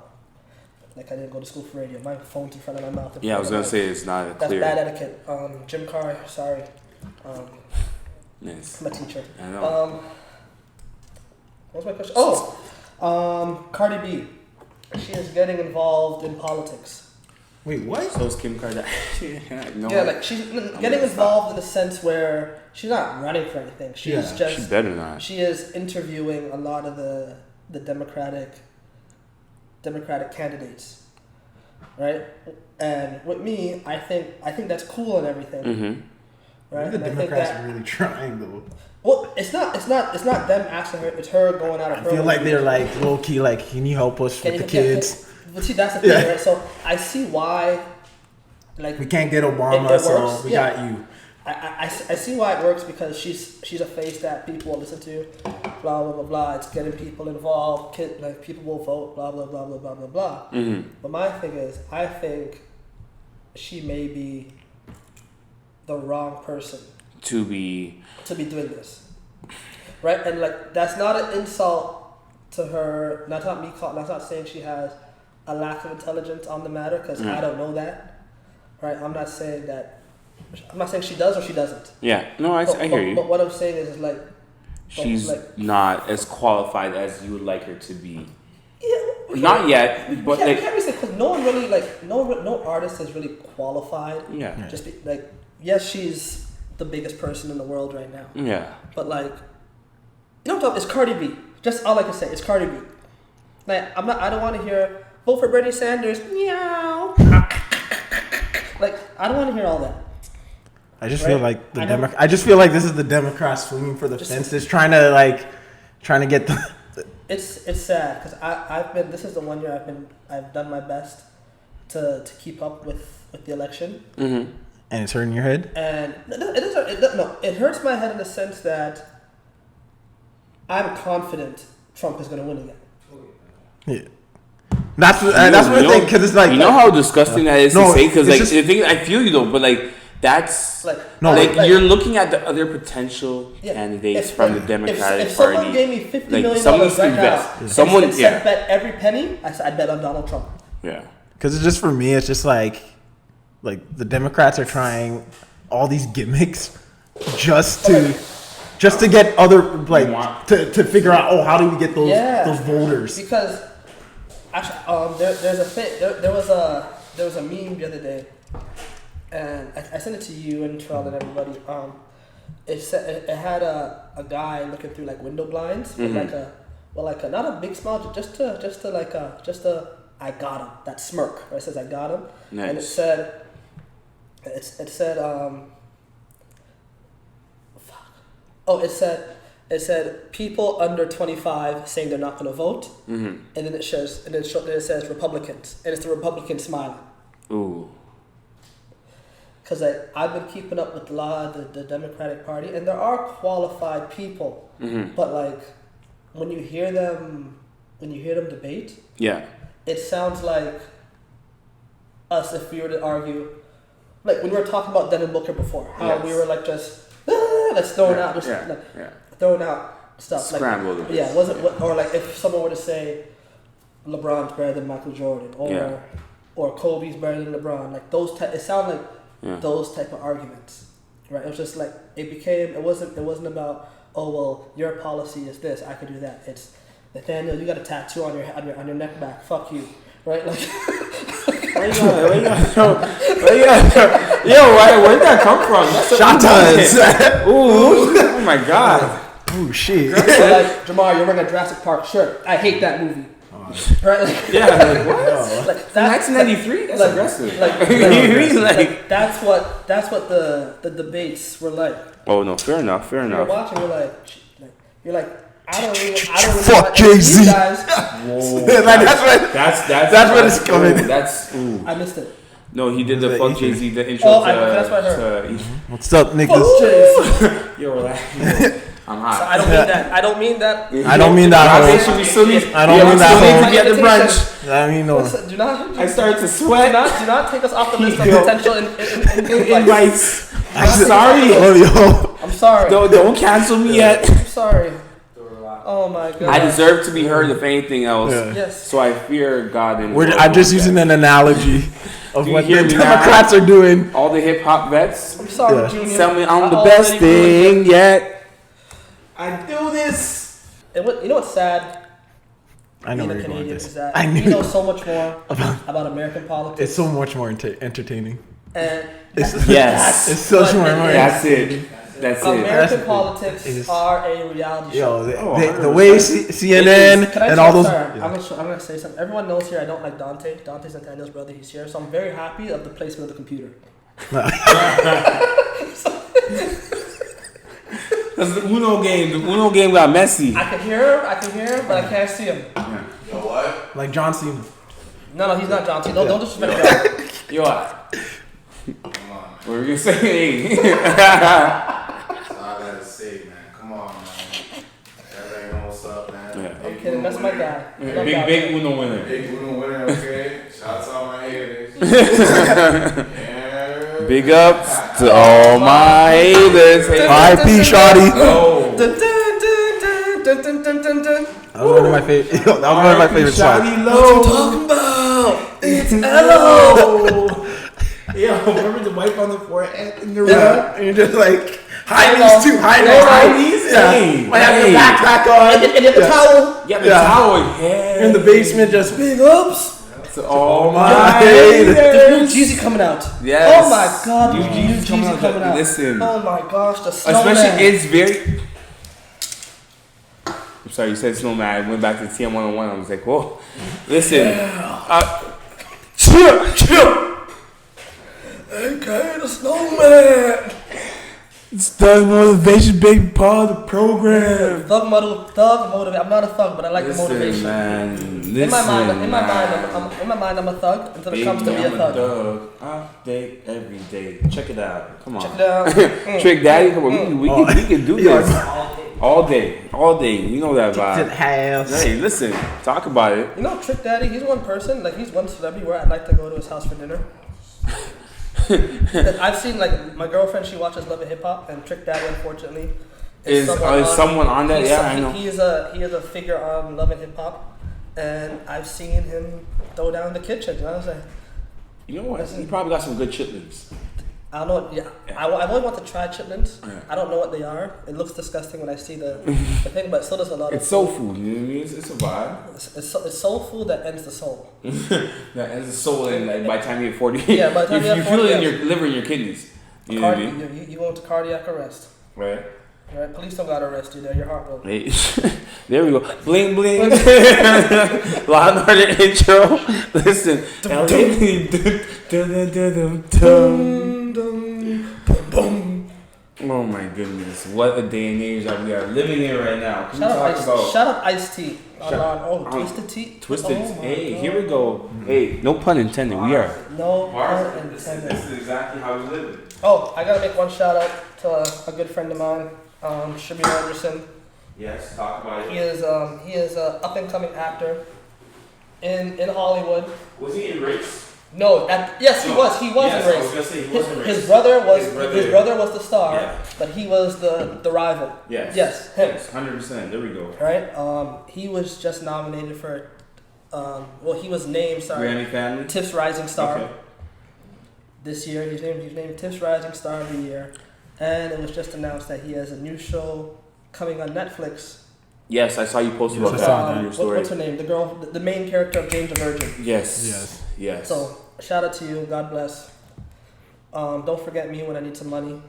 Speaker 1: Like, I didn't go to school for radio. My phone's in front of my mouth.
Speaker 3: Yeah, I was gonna say it's not
Speaker 1: That's
Speaker 3: clear.
Speaker 1: bad etiquette. Jim Carr, sorry.
Speaker 3: Nice.
Speaker 1: I'm a teacher.
Speaker 3: I know.
Speaker 1: What was my question? Oh, Cardi B. She is getting involved in politics.
Speaker 2: Wait, what?
Speaker 3: So is Kim Kardashian. No,
Speaker 1: yeah, like she's getting involved in the sense where she's not running for anything. She better not. She is interviewing a lot of the Democratic candidates, right? And with me, I think that's cool and everything, right?
Speaker 2: The Democrats are really trying though.
Speaker 1: Well, it's not them asking her. It's her going out of her.
Speaker 2: I feel like they're like low key, like, can you help us with the kids?
Speaker 1: But see, that's the thing, right? So I see why. Like,
Speaker 2: we can't get Obama, so we got you.
Speaker 1: I see why it works, because she's a face that people will listen to, blah blah blah blah. It's getting people involved. Like, people will vote, blah blah blah blah blah blah blah. But my thing is, I think she may be the wrong person
Speaker 3: to be doing
Speaker 1: this, right? And like, that's not an insult to her. That's not saying she has a lack of intelligence on the matter, because I don't know that, right? I'm not saying she does or she doesn't.
Speaker 3: Yeah, no, I hear you.
Speaker 1: But what I'm saying is like,
Speaker 3: she's not as qualified as you would like her to be.
Speaker 1: Yeah,
Speaker 3: not yet, but
Speaker 1: can't really say, because no one really, like, no artist is really qualified.
Speaker 3: Yeah.
Speaker 1: Just like, yes, she's the biggest person in the world right now.
Speaker 3: Yeah. But
Speaker 1: like, you know what I'm talking? It's Cardi B. Just all I can say is Cardi B. Like, I don't want to hear vote for Bernie Sanders. Meow. Like, I don't want to hear all that.
Speaker 2: I just feel like I just feel like this is the Democrats swinging for the fences, trying to get the.
Speaker 1: It's sad, because this is the one year I've done my best to keep up with the election.
Speaker 2: Mm-hmm. And it's hurting your head.
Speaker 1: And it hurts my head in the sense that I'm confident Trump is going to win again.
Speaker 2: Yeah. That's what I think, because it's like,
Speaker 3: you know how disgusting that is to say, because like the thing, I feel you though, but like That's
Speaker 2: No,
Speaker 3: like you're looking at the other potential candidates from the Democratic
Speaker 1: if
Speaker 3: Party.
Speaker 1: Someone gave me $50 million
Speaker 3: someone
Speaker 1: right
Speaker 3: invest.
Speaker 1: now,
Speaker 3: Someone
Speaker 1: and said bet every penny, I'd bet on Donald Trump.
Speaker 3: Yeah.
Speaker 2: Because it's just for me, it's just like the Democrats are trying all these gimmicks just to get other to figure out how do we get those voters.
Speaker 1: Because actually there was a meme the other day, and I sent it to you and Terrell and everybody. It had a guy looking through like window blinds with like a not a big smile, just a I got him, that smirk. Right? It says I got him,
Speaker 3: nice.
Speaker 1: And it said people under 25 saying they're not going to vote, and then it says Republicans, and it's the Republican smiling.
Speaker 3: Ooh.
Speaker 1: Because I've been keeping up with a lot of the Democratic Party, and there are qualified people, but like when you hear them debate, it sounds like us if we were to argue, like when we were talking about Devin Booker before, how we were like just let's throwing out throwing out stuff
Speaker 3: scrambled.
Speaker 1: Like, yeah, wasn't or like if someone were to say LeBron's better than Michael Jordan or Kobe's better than LeBron, like it sounded like those type of arguments, right? It was just like it wasn't about your policy is this, I could do that. It's Nathaniel, you got a tattoo on your neck back. Fuck you, right? Like,
Speaker 3: where did that come from?
Speaker 2: Shotguns.
Speaker 3: Ooh, oh my god.
Speaker 2: Oh shit.
Speaker 1: like Jamar, you're wearing a Jurassic Park shirt. I hate that movie. Right? Like,
Speaker 3: what?
Speaker 1: Like that's
Speaker 3: 1993. That's aggressive.
Speaker 1: That's what the debates were like.
Speaker 3: Oh no, fair enough.
Speaker 1: You're watching. You're like. I don't really
Speaker 2: fuck Jay-Z.
Speaker 1: Guys.
Speaker 2: That's what it's coming.
Speaker 1: I missed it.
Speaker 3: No, he did the fuck Jay-Z, the intro
Speaker 1: that's what I heard.
Speaker 2: What's up, niggas?
Speaker 3: Yo, relax. I'm hot.
Speaker 1: So I don't mean that. I don't mean that.
Speaker 2: I don't mean that.
Speaker 3: I don't mean
Speaker 2: that.
Speaker 3: Get the brunch.
Speaker 2: I mean no.
Speaker 1: Listen, do not.
Speaker 3: I started to sweat.
Speaker 1: Do not take us off the list of potential
Speaker 3: invites. I'm sorry.
Speaker 1: I'm sorry.
Speaker 3: Don't cancel me yet.
Speaker 1: I'm sorry. Oh my god.
Speaker 3: I deserve to be heard if anything else.
Speaker 2: Yeah.
Speaker 1: Yes.
Speaker 3: So I fear God.
Speaker 2: I'm just using an analogy of what the Democrats are doing.
Speaker 3: All the hip hop vets.
Speaker 1: I'm sorry, Junior.
Speaker 3: Tell me I'm the best thing yet. I do this.
Speaker 1: You know what's sad?
Speaker 2: I know
Speaker 1: being
Speaker 2: where
Speaker 1: a
Speaker 2: you're going with
Speaker 1: Canadian
Speaker 2: this.
Speaker 1: is that
Speaker 2: I knew
Speaker 1: you know so much more about American politics.
Speaker 2: It's so much more entertaining.
Speaker 1: And
Speaker 2: It's
Speaker 3: so
Speaker 2: much more.
Speaker 3: That's it. That's it.
Speaker 1: American politics are a reality show.
Speaker 2: The way CNN and all those.
Speaker 1: I'm gonna say something. Everyone knows here I don't like Dante. Dante's Nathaniel's brother. He's here, so I'm very happy of the placement of the computer.
Speaker 3: That's the Uno game. The Uno game got messy.
Speaker 1: I can hear him, but I can't see him.
Speaker 4: You know what?
Speaker 2: Like John Cena.
Speaker 1: No, he's not John Cena. Don't disrespect him.
Speaker 3: Yo,
Speaker 4: Come on, man.
Speaker 3: what were you saying?
Speaker 4: That's all I gotta say, man. Come on, man. Everybody know what's up, man.
Speaker 3: Yeah.
Speaker 1: I'm kidding. That's my guy.
Speaker 3: Big Uno winner.
Speaker 4: Big Uno winner, okay? Shouts out my haters. Yeah.
Speaker 3: Big ups to all my haters.
Speaker 2: R.I.P. Shawty.
Speaker 3: Oh.
Speaker 2: That was one of my favorite. That was one of my favorite songs.
Speaker 3: What you talking about? It's Hello. Yo, remember the wipe on the forehead and the
Speaker 2: Yeah, and you're just like high knees too, high knees.
Speaker 3: Yeah.
Speaker 2: I have your backpack on.
Speaker 1: And you have the towel.
Speaker 3: Yeah, the towel. Yeah.
Speaker 2: In the basement, just big ups.
Speaker 3: To all my
Speaker 1: The new
Speaker 3: haters.
Speaker 1: Jeezy coming out.
Speaker 3: Yes.
Speaker 1: Oh my god, the new Jeezy coming out.
Speaker 3: Listen.
Speaker 1: Oh my gosh, the snowman.
Speaker 3: Especially, it's very. I'm sorry, you said snowman. I went back to TM 101. I was like, whoa. Listen. Chill.
Speaker 1: Okay, the snowman.
Speaker 3: It's Thug Motivation, big part of the program.
Speaker 1: Thug motivate. I'm not a thug, but I like the motivation.
Speaker 3: Man.
Speaker 1: In my mind, I'm a thug until it comes to be a thug.
Speaker 3: All day, every day. Check it out. Come on.
Speaker 1: Check it out.
Speaker 3: Trick Daddy, come on. We can do this. All day. You know that vibe. Hey, listen. Talk about it.
Speaker 1: You know, Trick Daddy, he's one person, like he's one celebrity where I'd like to go to his house for dinner. I've seen like my girlfriend. She watches Love and Hip Hop, and Trick Daddy, unfortunately,
Speaker 3: Is someone on that? Yeah, I know.
Speaker 1: He is a figure on Love and Hip Hop, and I've seen him throw down the kitchen. You know what I'm saying?
Speaker 3: You know what? He probably got some good chitlins.
Speaker 1: I don't know. Yeah. I always want to try chitlins. Yeah. I don't know what they are. It looks disgusting when I see the thing, but so does a lot of.
Speaker 3: It's soul food. You know what I mean? It's a vibe.
Speaker 1: It's soul food that ends the soul.
Speaker 3: That ends the soul, and like by the time you hit 40,
Speaker 1: yeah, by the time
Speaker 3: you feel it in your liver and your kidneys. You know what I mean?
Speaker 1: You go into cardiac arrest.
Speaker 3: Right.
Speaker 1: Right. Police don't gotta arrest you there. Your heart will.
Speaker 3: Hey. There we go. Bling bling. Law and Order intro. Listen. Oh my goodness! What a day and age that we are living in right now. Can
Speaker 1: shout out Ice-T. Twisted Tea.
Speaker 3: Twisted. Hey, here we go. Hey, no pun intended. We are.
Speaker 1: No pun intended.
Speaker 3: This is exactly how we live.
Speaker 1: Oh, I gotta make one shout out to a good friend of mine, Shamir Anderson.
Speaker 3: Yes, talk about it.
Speaker 1: He is a up and coming actor in Hollywood.
Speaker 3: Was he in Race?
Speaker 1: No, yes, he was. He was in Race.
Speaker 3: I was gonna say he was in Race.
Speaker 1: His brother was the star, yeah. But he was the rival.
Speaker 3: Yes.
Speaker 1: Yes, him.
Speaker 3: Yes, 100%. There we go.
Speaker 1: Right. He was just nominated for. He was named. Sorry.
Speaker 3: Grammy Family.
Speaker 1: Tips Rising Star.
Speaker 3: Okay.
Speaker 1: This year, he's named Tips Rising Star of the Year, and it was just announced that he has a new show coming on Netflix.
Speaker 3: Yes, I saw you post about that in your story.
Speaker 1: What's her name? The girl, the main character of James the Virgin.
Speaker 3: Yes.
Speaker 1: So shout out to you. God bless. Don't forget me when I need some money.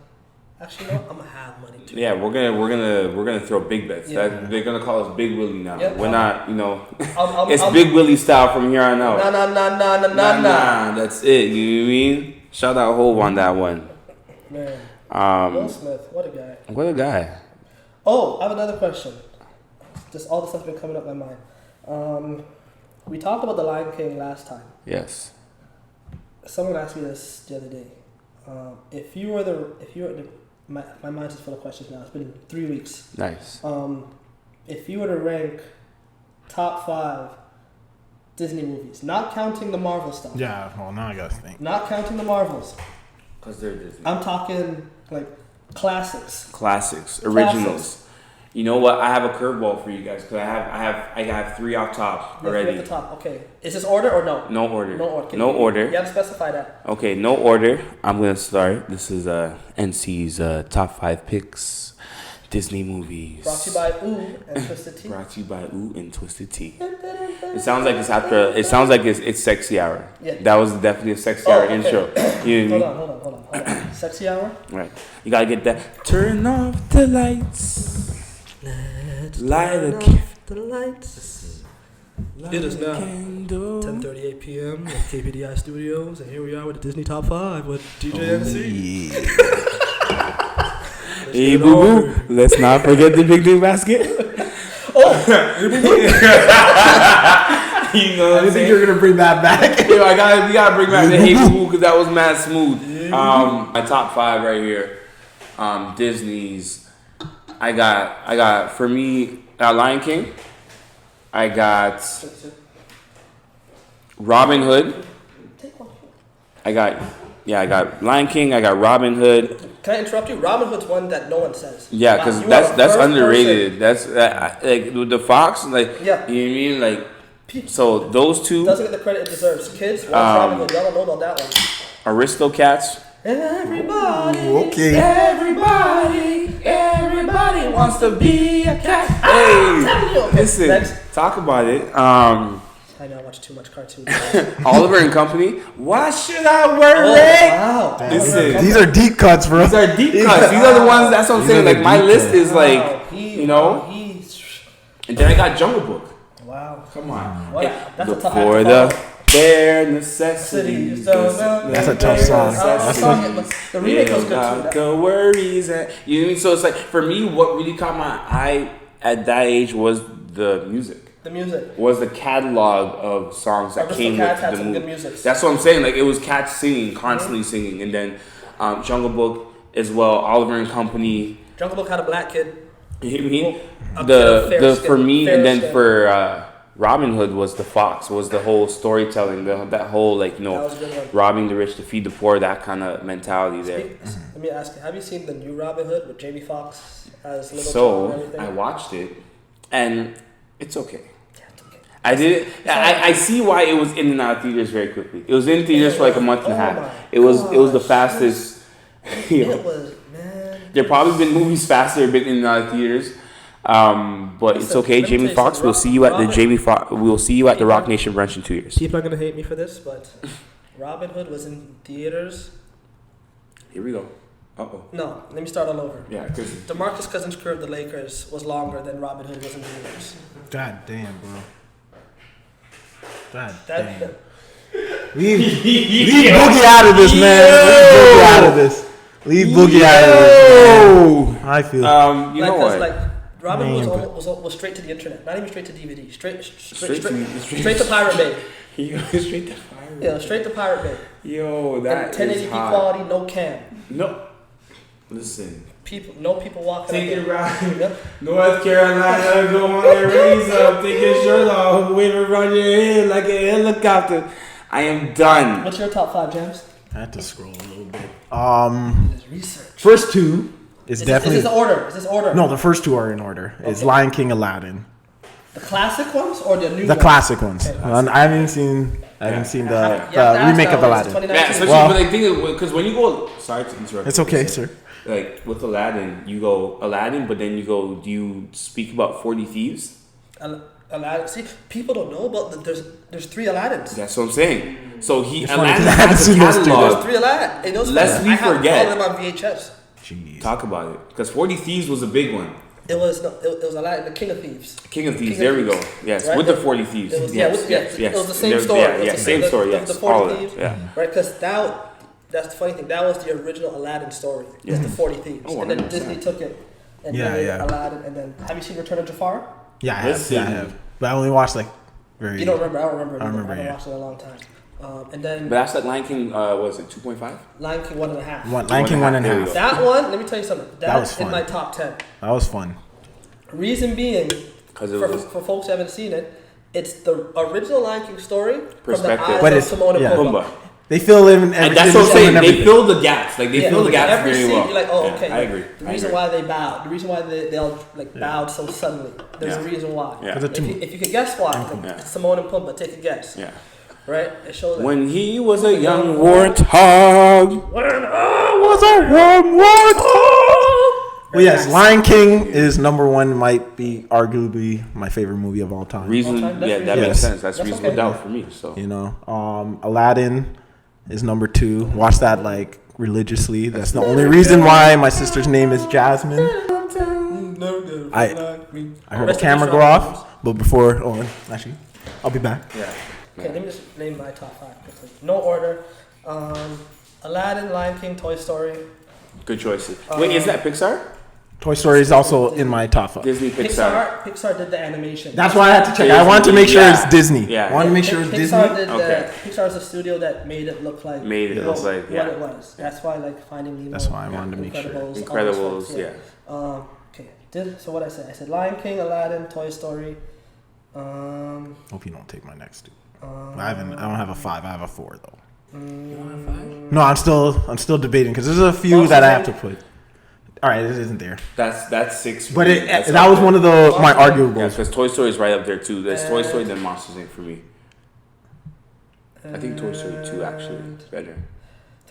Speaker 1: Actually, no, I'm gonna have money too.
Speaker 3: Yeah, we're gonna throw big bets. Yeah. They're gonna call us Big Willie now. Yep, we're not, it's Big Willie style from here on out. Nah. That's it. You know what I mean? Shout out Hove on that one.
Speaker 1: Man. Will Smith, what a guy.
Speaker 3: What a guy.
Speaker 1: Oh, I have another question. Just all the stuff's been coming up in my mind. We talked about The Lion King last time.
Speaker 3: Yes.
Speaker 1: Someone asked me this the other day. My mind's just full of questions now. It's been 3 weeks.
Speaker 3: Nice.
Speaker 1: If you were to rank top 5 Disney movies, not counting the Marvel stuff.
Speaker 2: Yeah, well, now I gotta think.
Speaker 1: Not counting the Marvels.
Speaker 3: Because they're Disney.
Speaker 1: I'm talking like classics.
Speaker 3: Originals. You know what? I have a curveball for you guys because I have 3 off top already.
Speaker 1: 3 at the top. Okay. Is this order or no?
Speaker 3: No order.
Speaker 1: No
Speaker 3: order.
Speaker 1: You have to specify that.
Speaker 3: Okay, no order. I'm gonna start. This is NC's top 5 picks. Disney movies.
Speaker 1: Brought to you by Ooh and Twisted Tea.
Speaker 3: Brought to you by Ooh and Twisted Tea. It sounds like it's after. It sounds like it's sexy hour.
Speaker 1: Yeah.
Speaker 3: That was definitely a sexy hour intro. You know
Speaker 1: Hold on. Sexy hour.
Speaker 3: Right. You gotta get that. Turn off the lights.
Speaker 1: Let's
Speaker 3: light
Speaker 1: off the lights. It is now 10:38 p.m. at KPDI Studios, and here we are with the Disney Top 5 with DJ NC.
Speaker 3: Yeah. Hey, boo boo. Let's not forget the big day basket. You know what
Speaker 2: I think you're gonna bring that back.
Speaker 3: Yo, we gotta bring back the hey boo boo because that was mad smooth. My top 5 right here. Disney's. I got for me Lion King. I got Robin Hood. I got Lion King. I got Robin Hood.
Speaker 1: Can I interrupt you? Robin Hood's one that no one says.
Speaker 3: Yeah, because that's underrated. Person. That's like the Fox. Like,
Speaker 1: yeah.
Speaker 3: You know what I mean? Like, so those two
Speaker 1: doesn't get the credit it deserves. Kids, watch Robin Hood. Y'all don't know about that one.
Speaker 3: Aristocats.
Speaker 1: Everybody.
Speaker 2: Okay.
Speaker 3: Everybody wants to be a cat. Hey, listen.
Speaker 1: Next.
Speaker 3: Talk about it.
Speaker 1: I know I watch too much cartoons.
Speaker 3: Oliver and Company. Why should I worry?
Speaker 1: Wow.
Speaker 3: Listen,
Speaker 2: these are deep cuts, bro.
Speaker 3: These are deep cuts. These are the ones. That's what I'm saying. Like my list is like, and then I got Jungle Book.
Speaker 1: Wow.
Speaker 3: Come on.
Speaker 1: That's a tough
Speaker 3: for the bare necessities.
Speaker 2: That's a tough song.
Speaker 1: The remake was good too.
Speaker 3: The worries. You know what I mean? So it's like for me, what really caught my eye at that age was the music.
Speaker 1: The music
Speaker 3: was the catalog of songs that came with the movie.
Speaker 1: Good music.
Speaker 3: That's what I'm saying. Like it was cats singing, constantly singing, and then Jungle Book as well. Oliver and Company.
Speaker 1: Jungle Book had a black kid.
Speaker 3: You know what I mean? For me, and then for Robin Hood was the fox, was the whole storytelling, that whole like robbing the rich to feed the poor, that kind of mentality there.
Speaker 1: Let me ask you: have you seen the new Robin Hood with Jamie Foxx as Little
Speaker 3: So
Speaker 1: and everything?
Speaker 3: I watched it, and it's okay. I did. I see why it was in and out of theaters very quickly. It was in theaters for like a month and a half. It was the fastest.
Speaker 1: It was, man.
Speaker 3: There probably been movies faster been in and out of theaters. But it's okay. Jamie Foxx. We'll see you at the We'll see you at the Rock Nation brunch in 2 years.
Speaker 1: People are gonna hate me for this, but Robin Hood was in theaters.
Speaker 3: Here we go.
Speaker 1: No, let me start all over.
Speaker 3: Yeah, because
Speaker 1: DeMarcus Cousins' career of the Lakers was longer than Robin Hood was in theaters.
Speaker 2: God damn, bro. God
Speaker 1: That,
Speaker 2: damn. Leave Boogie out of this, man. Leave Boogie out of this. Leave Boogie out of this. I feel.
Speaker 3: you know what?
Speaker 1: Like Robin Hood was straight to the internet, not even straight to DVD, straight to Pirate Bay.
Speaker 3: Straight to Pirate Bay.
Speaker 1: Yeah, straight to Pirate Bay.
Speaker 3: Yo, that
Speaker 1: and
Speaker 3: is
Speaker 1: 1080p
Speaker 3: hot.
Speaker 1: quality, no cam.
Speaker 3: No, listen.
Speaker 1: No people walking.
Speaker 3: Take it right.
Speaker 1: Yep.
Speaker 3: North Carolina, go on and raise up, take your shirt off, wave around your head like a helicopter. I am done.
Speaker 1: What's your top 5, James?
Speaker 2: I had to scroll a little bit.
Speaker 1: Research.
Speaker 2: First two is definitely.
Speaker 1: Is this order?
Speaker 2: No, the first two are in order. It's Lion King, Aladdin.
Speaker 1: The classic ones or the new ones?
Speaker 2: The classic ones.
Speaker 1: Okay.
Speaker 2: I haven't seen the remake of Aladdin.
Speaker 3: Yeah, especially but I think because when you go, sorry to interrupt.
Speaker 2: It's okay, sir.
Speaker 3: Like with Aladdin, you go Aladdin, but then you go. Do you speak about 40 Thieves?
Speaker 1: Aladdin. See, people don't know about there's 3 Aladdins.
Speaker 3: That's what I'm saying. So Aladdin
Speaker 2: I haven't seen those two.
Speaker 1: There's 3 Aladdin.
Speaker 3: Lest we forget.
Speaker 1: I have all of them on VHS.
Speaker 2: Jeez.
Speaker 3: Talk about it, because 40 Thieves was a big one.
Speaker 1: It was Aladdin, the King of Thieves.
Speaker 3: King of Thieves. There we go. Yes, right? With the 40 Thieves.
Speaker 1: It was,
Speaker 3: yes.
Speaker 1: It was the same story.
Speaker 3: Yeah, same story. Yes,
Speaker 1: the 40 Thieves.
Speaker 3: Yeah.
Speaker 1: Right, because that's the funny thing. That was the original Aladdin story. It's the 40 Thieves, and then Disney took it and made Aladdin. And then have you seen Return of Jafar?
Speaker 2: Yeah, I have. But I only watched like very.
Speaker 1: You don't remember? I don't remember.
Speaker 2: I remember.
Speaker 1: I haven't watched it in a long time. And then.
Speaker 3: But that's like Lion King. Was it 2.5?
Speaker 1: Lion King 1.5.
Speaker 2: Lion King 1.5.
Speaker 1: That one. Let me tell you something.
Speaker 2: That was fun.
Speaker 1: In my top 10.
Speaker 2: That was fun.
Speaker 1: Reason being, for folks who haven't seen it, it's the original Lion King story from the eyes of Timon and Pumbaa.
Speaker 2: They fill in everything.
Speaker 3: And that's what I'm saying. They fill the gaps. Like they fill the gaps
Speaker 1: every
Speaker 3: very
Speaker 1: scene,
Speaker 3: well.
Speaker 1: You're like, oh, okay.
Speaker 3: I agree.
Speaker 1: The reason why they bowed, the reason why they all like bowed so suddenly. There's a reason why.
Speaker 3: Yeah.
Speaker 1: If you could guess why, Timon and Pumbaa, take a guess.
Speaker 3: Yeah.
Speaker 1: Right? It shows
Speaker 3: when he was a young warthog.
Speaker 2: When I was a young warthog. Well, yes, Lion King is number 1. Might be arguably my favorite movie of all time.
Speaker 3: That makes sense. That's reasonable doubt for me. So
Speaker 2: Aladdin is number 2. Watch that like religiously. That's the only reason why my sister's name is Jasmine. I heard the camera go off, but before, actually, I'll be back.
Speaker 3: Yeah.
Speaker 1: Okay, let me just name my top 5 quickly. No order. Aladdin, Lion King, Toy Story.
Speaker 3: Good choices. Wait, is that Pixar?
Speaker 2: Toy Story is also in my top 5.
Speaker 3: Disney, Pixar.
Speaker 1: Pixar did the animation.
Speaker 2: That's why I had to check. I wanted to make sure it's Disney.
Speaker 3: Yeah.
Speaker 2: I wanted to make sure it's Disney.
Speaker 1: Pixar is a studio that made it look like
Speaker 3: what it
Speaker 1: was. That's why Finding Nemo.
Speaker 2: That's why I wanted to make sure.
Speaker 3: Incredibles, yeah.
Speaker 1: Okay. So what I said Lion King, Aladdin, Toy Story.
Speaker 2: Hope you don't take my next 2. I don't have a 5. I have a 4 though.
Speaker 3: You don't have 5?
Speaker 2: No, I'm still debating because there's a few that I have to put. All right, it isn't there.
Speaker 3: That's 6.
Speaker 2: But that was one of my arguables.
Speaker 3: Yeah, because Toy Story is right up there too. There's Toy Story, then Monsters Inc. for me. I think Toy Story 2 actually is better.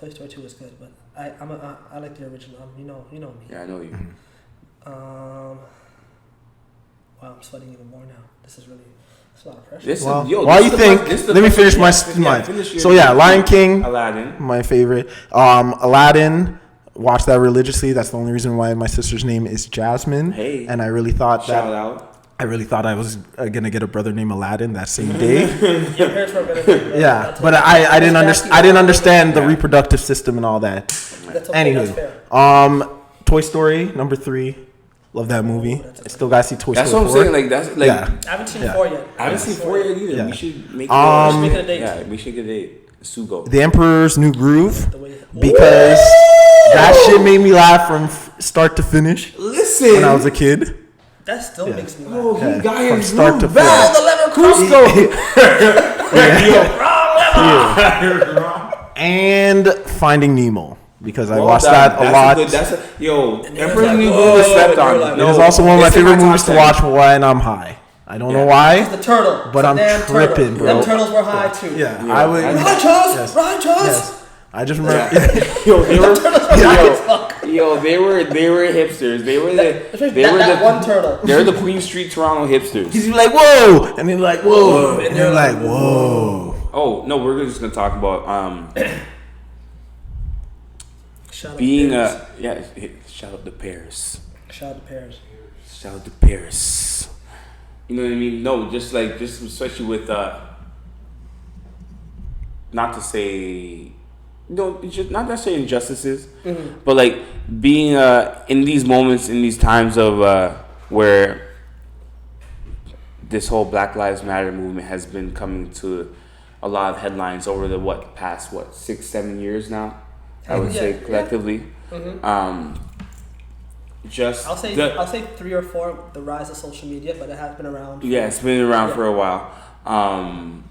Speaker 1: Toy Story 2 is good, but I like the original. You know me.
Speaker 3: Yeah, I know you.
Speaker 1: Wow, I'm sweating even more now. This is a lot of pressure.
Speaker 2: While you think, let me finish my mine. So yeah, Lion King,
Speaker 3: Aladdin,
Speaker 2: my favorite. Aladdin. Watch that religiously. That's the only reason why my sister's name is Jasmine.
Speaker 3: Hey,
Speaker 2: and I really thought
Speaker 3: shout out.
Speaker 2: I really thought I was gonna get a brother named Aladdin that same day.
Speaker 1: Your parents were gonna
Speaker 2: yeah, but I didn't understand. I didn't understand the reproductive system and all that.
Speaker 1: That's okay,
Speaker 2: anywho, Toy Story number 3. Love that movie. I still gotta see Toy Story 4.
Speaker 3: That's what I'm saying. Like that's like.
Speaker 1: I haven't seen 4 yet.
Speaker 3: I haven't seen 4 yet either.
Speaker 2: Yeah.
Speaker 3: We should make
Speaker 1: a date.
Speaker 3: Yeah, we should get a date. Sugo.
Speaker 2: The Emperor's New Groove, because that shit made me laugh from start to finish.
Speaker 3: Listen,
Speaker 2: when I was a kid.
Speaker 1: That still makes me laugh.
Speaker 3: Oh, you guys
Speaker 2: from start to
Speaker 1: finish. Oh, the
Speaker 3: Cusco.
Speaker 2: And Finding Nemo. Because I watched that a lot.
Speaker 3: Emperor's New Groove is slept on.
Speaker 2: It is also one of my favorite movies to watch when I'm high. I don't know why.
Speaker 1: It's the turtle.
Speaker 2: But I'm tripping, bro.
Speaker 1: Them turtles were high too.
Speaker 2: Yeah. I would.
Speaker 1: Yes.
Speaker 2: I just remember.
Speaker 3: They were hipsters. They were
Speaker 1: that one turtle.
Speaker 3: They were the Queen Street Toronto hipsters.
Speaker 2: He's like, whoa, and they're like, whoa, and they're like, whoa.
Speaker 3: Oh no, we're just gonna talk about
Speaker 1: Shout
Speaker 3: being shout out to Paris.
Speaker 1: Shout out to Paris.
Speaker 3: Shout out to Paris. You know what I mean? No, just especially with not to say. No, just not necessarily injustices, but like being in these moments, in these times of where this whole Black Lives Matter movement has been coming to a lot of headlines over the past 6-7 years now. I would say collectively.
Speaker 1: I'll say 3 or 4. The rise of social media, but it has been around.
Speaker 3: It's been around for a while. And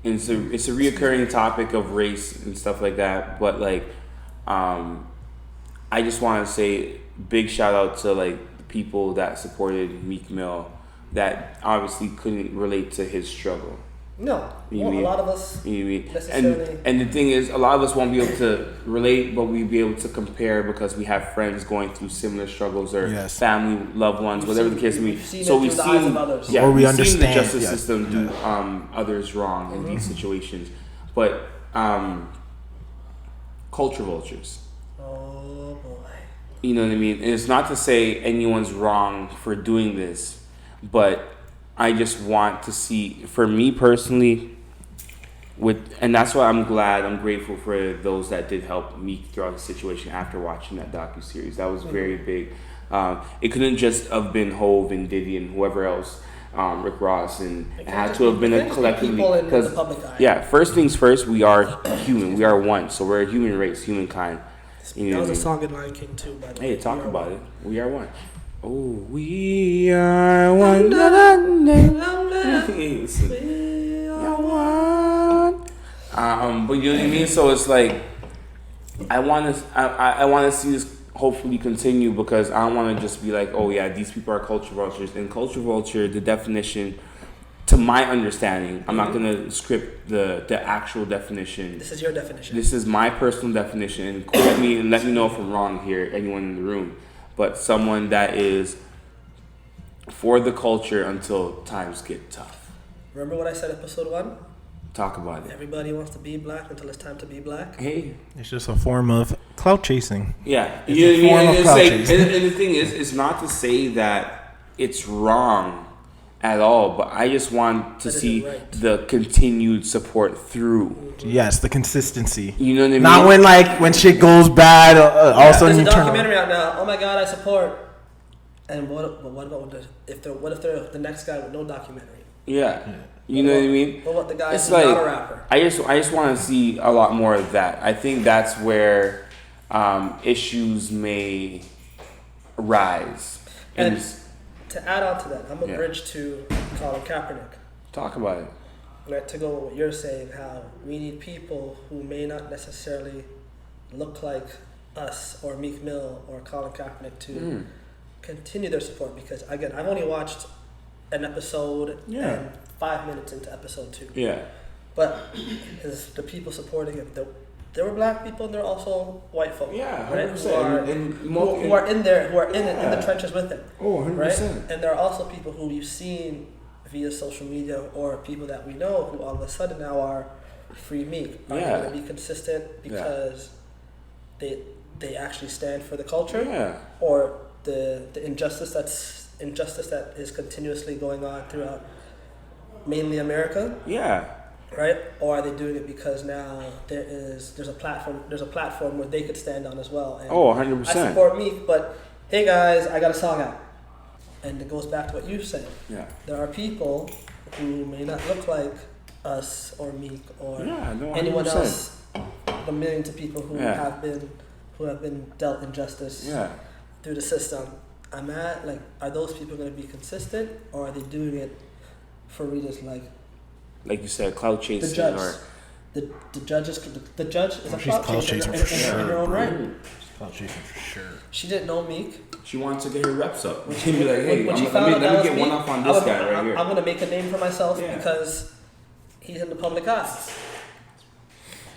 Speaker 3: it's a reoccurring topic of race and stuff like that. But like, I just want to say big shout out to like the people that supported Meek Mill that obviously couldn't relate to his struggle.
Speaker 1: No, a lot of us necessarily.
Speaker 3: And the thing is, a lot of us won't be able to relate, but we'll be able to compare because we have friends going through similar struggles or family, loved ones, whatever the case may be.
Speaker 1: So we've seen others.
Speaker 2: Or we understand
Speaker 3: seen the justice system do others wrong in these situations. But culture vultures.
Speaker 1: Oh boy.
Speaker 3: You know what I mean? And it's not to say anyone's wrong for doing this, but I just want to see, for me personally, and that's why I'm grateful for those that did help me throughout the situation after watching that docuseries. That was very big. It couldn't just have been Hove and Diddy and whoever else, Rick Ross, and it had to have been a collectively. Because first things first, we are human. We are one, so we're a human race, humankind.
Speaker 1: That was a song in Lion King too, by the way.
Speaker 3: Hey, talk about it. We are one. Oh, we are one. We are one. But you know what I mean. So it's like I want to see this hopefully continue because I don't want to just be like, oh yeah, these people are culture vultures. And culture vulture, the definition, to my understanding, I'm not gonna script the actual definition.
Speaker 1: This is your definition.
Speaker 3: This is my personal definition, and quote me and let me know if I'm wrong here, anyone in the room. But someone that is for the culture until times get tough.
Speaker 1: Remember what I said episode 1?
Speaker 3: Talk about it.
Speaker 1: Everybody wants to be black until it's time to be black.
Speaker 3: Hey.
Speaker 2: It's just a form of clout chasing.
Speaker 3: Yeah.
Speaker 2: It's a form of clout chasing.
Speaker 3: And the thing is, it's not to say that it's wrong at all, but I just want to see the continued support through.
Speaker 2: Yes, the consistency.
Speaker 3: You know what I mean?
Speaker 2: Not when shit goes bad, all of a sudden you turn.
Speaker 1: There's a documentary out now. Oh my God, I support. And what about if they're the next guy with no documentary?
Speaker 3: Yeah. You know what I mean?
Speaker 1: What about the guy who's
Speaker 3: like,
Speaker 1: not a rapper?
Speaker 3: I just want to see a lot more of that. I think that's where issues may rise.
Speaker 1: And to add on to that, I'm a bridge to Colin Kaepernick.
Speaker 3: Talk about it.
Speaker 1: Right, to go with what you're saying, how we need people who may not necessarily look like us or Meek Mill or Colin Kaepernick to continue their support. Because again, I've only watched an episode and 5 minutes into episode 2.
Speaker 3: Yeah.
Speaker 1: But is the people supporting him, there were black people and there are also white folk.
Speaker 3: Yeah,
Speaker 1: 100%. Who are in there, who are in the trenches with him.
Speaker 3: Oh, 100%.
Speaker 1: Right? And there are also people who you've seen via social media or people that we know who all of a sudden now are free Meek. Are they going to be consistent because they actually stand for the culture?
Speaker 3: Yeah.
Speaker 1: Or the injustice that is continuously going on throughout mainly America?
Speaker 3: Yeah.
Speaker 1: Right? Or are they doing it because now there's a platform where they could stand on as well? And
Speaker 3: 100%.
Speaker 1: I support Meek, but hey guys, I got a song out. And it goes back to what you said. Yeah. There are people who may not look like us or Meek or anyone else, the millions of people who have been dealt injustice through the system. Are those people going to be consistent, or are they doing it for reasons
Speaker 3: like you said, clout chasing
Speaker 1: the judge.
Speaker 3: or
Speaker 1: The judge is a
Speaker 2: she's clout chaser for sure.
Speaker 1: in her own right.
Speaker 2: She's clout chasing for sure.
Speaker 1: She didn't know Meek.
Speaker 3: She wanted to get her reps up. She'd be like, hey,
Speaker 1: when she
Speaker 3: let
Speaker 1: found
Speaker 3: me
Speaker 1: out that
Speaker 3: get
Speaker 1: was
Speaker 3: one
Speaker 1: Meek,
Speaker 3: up on this guy right here.
Speaker 1: I'm gonna make a name for myself
Speaker 3: Yeah.
Speaker 1: because he's in the public eye.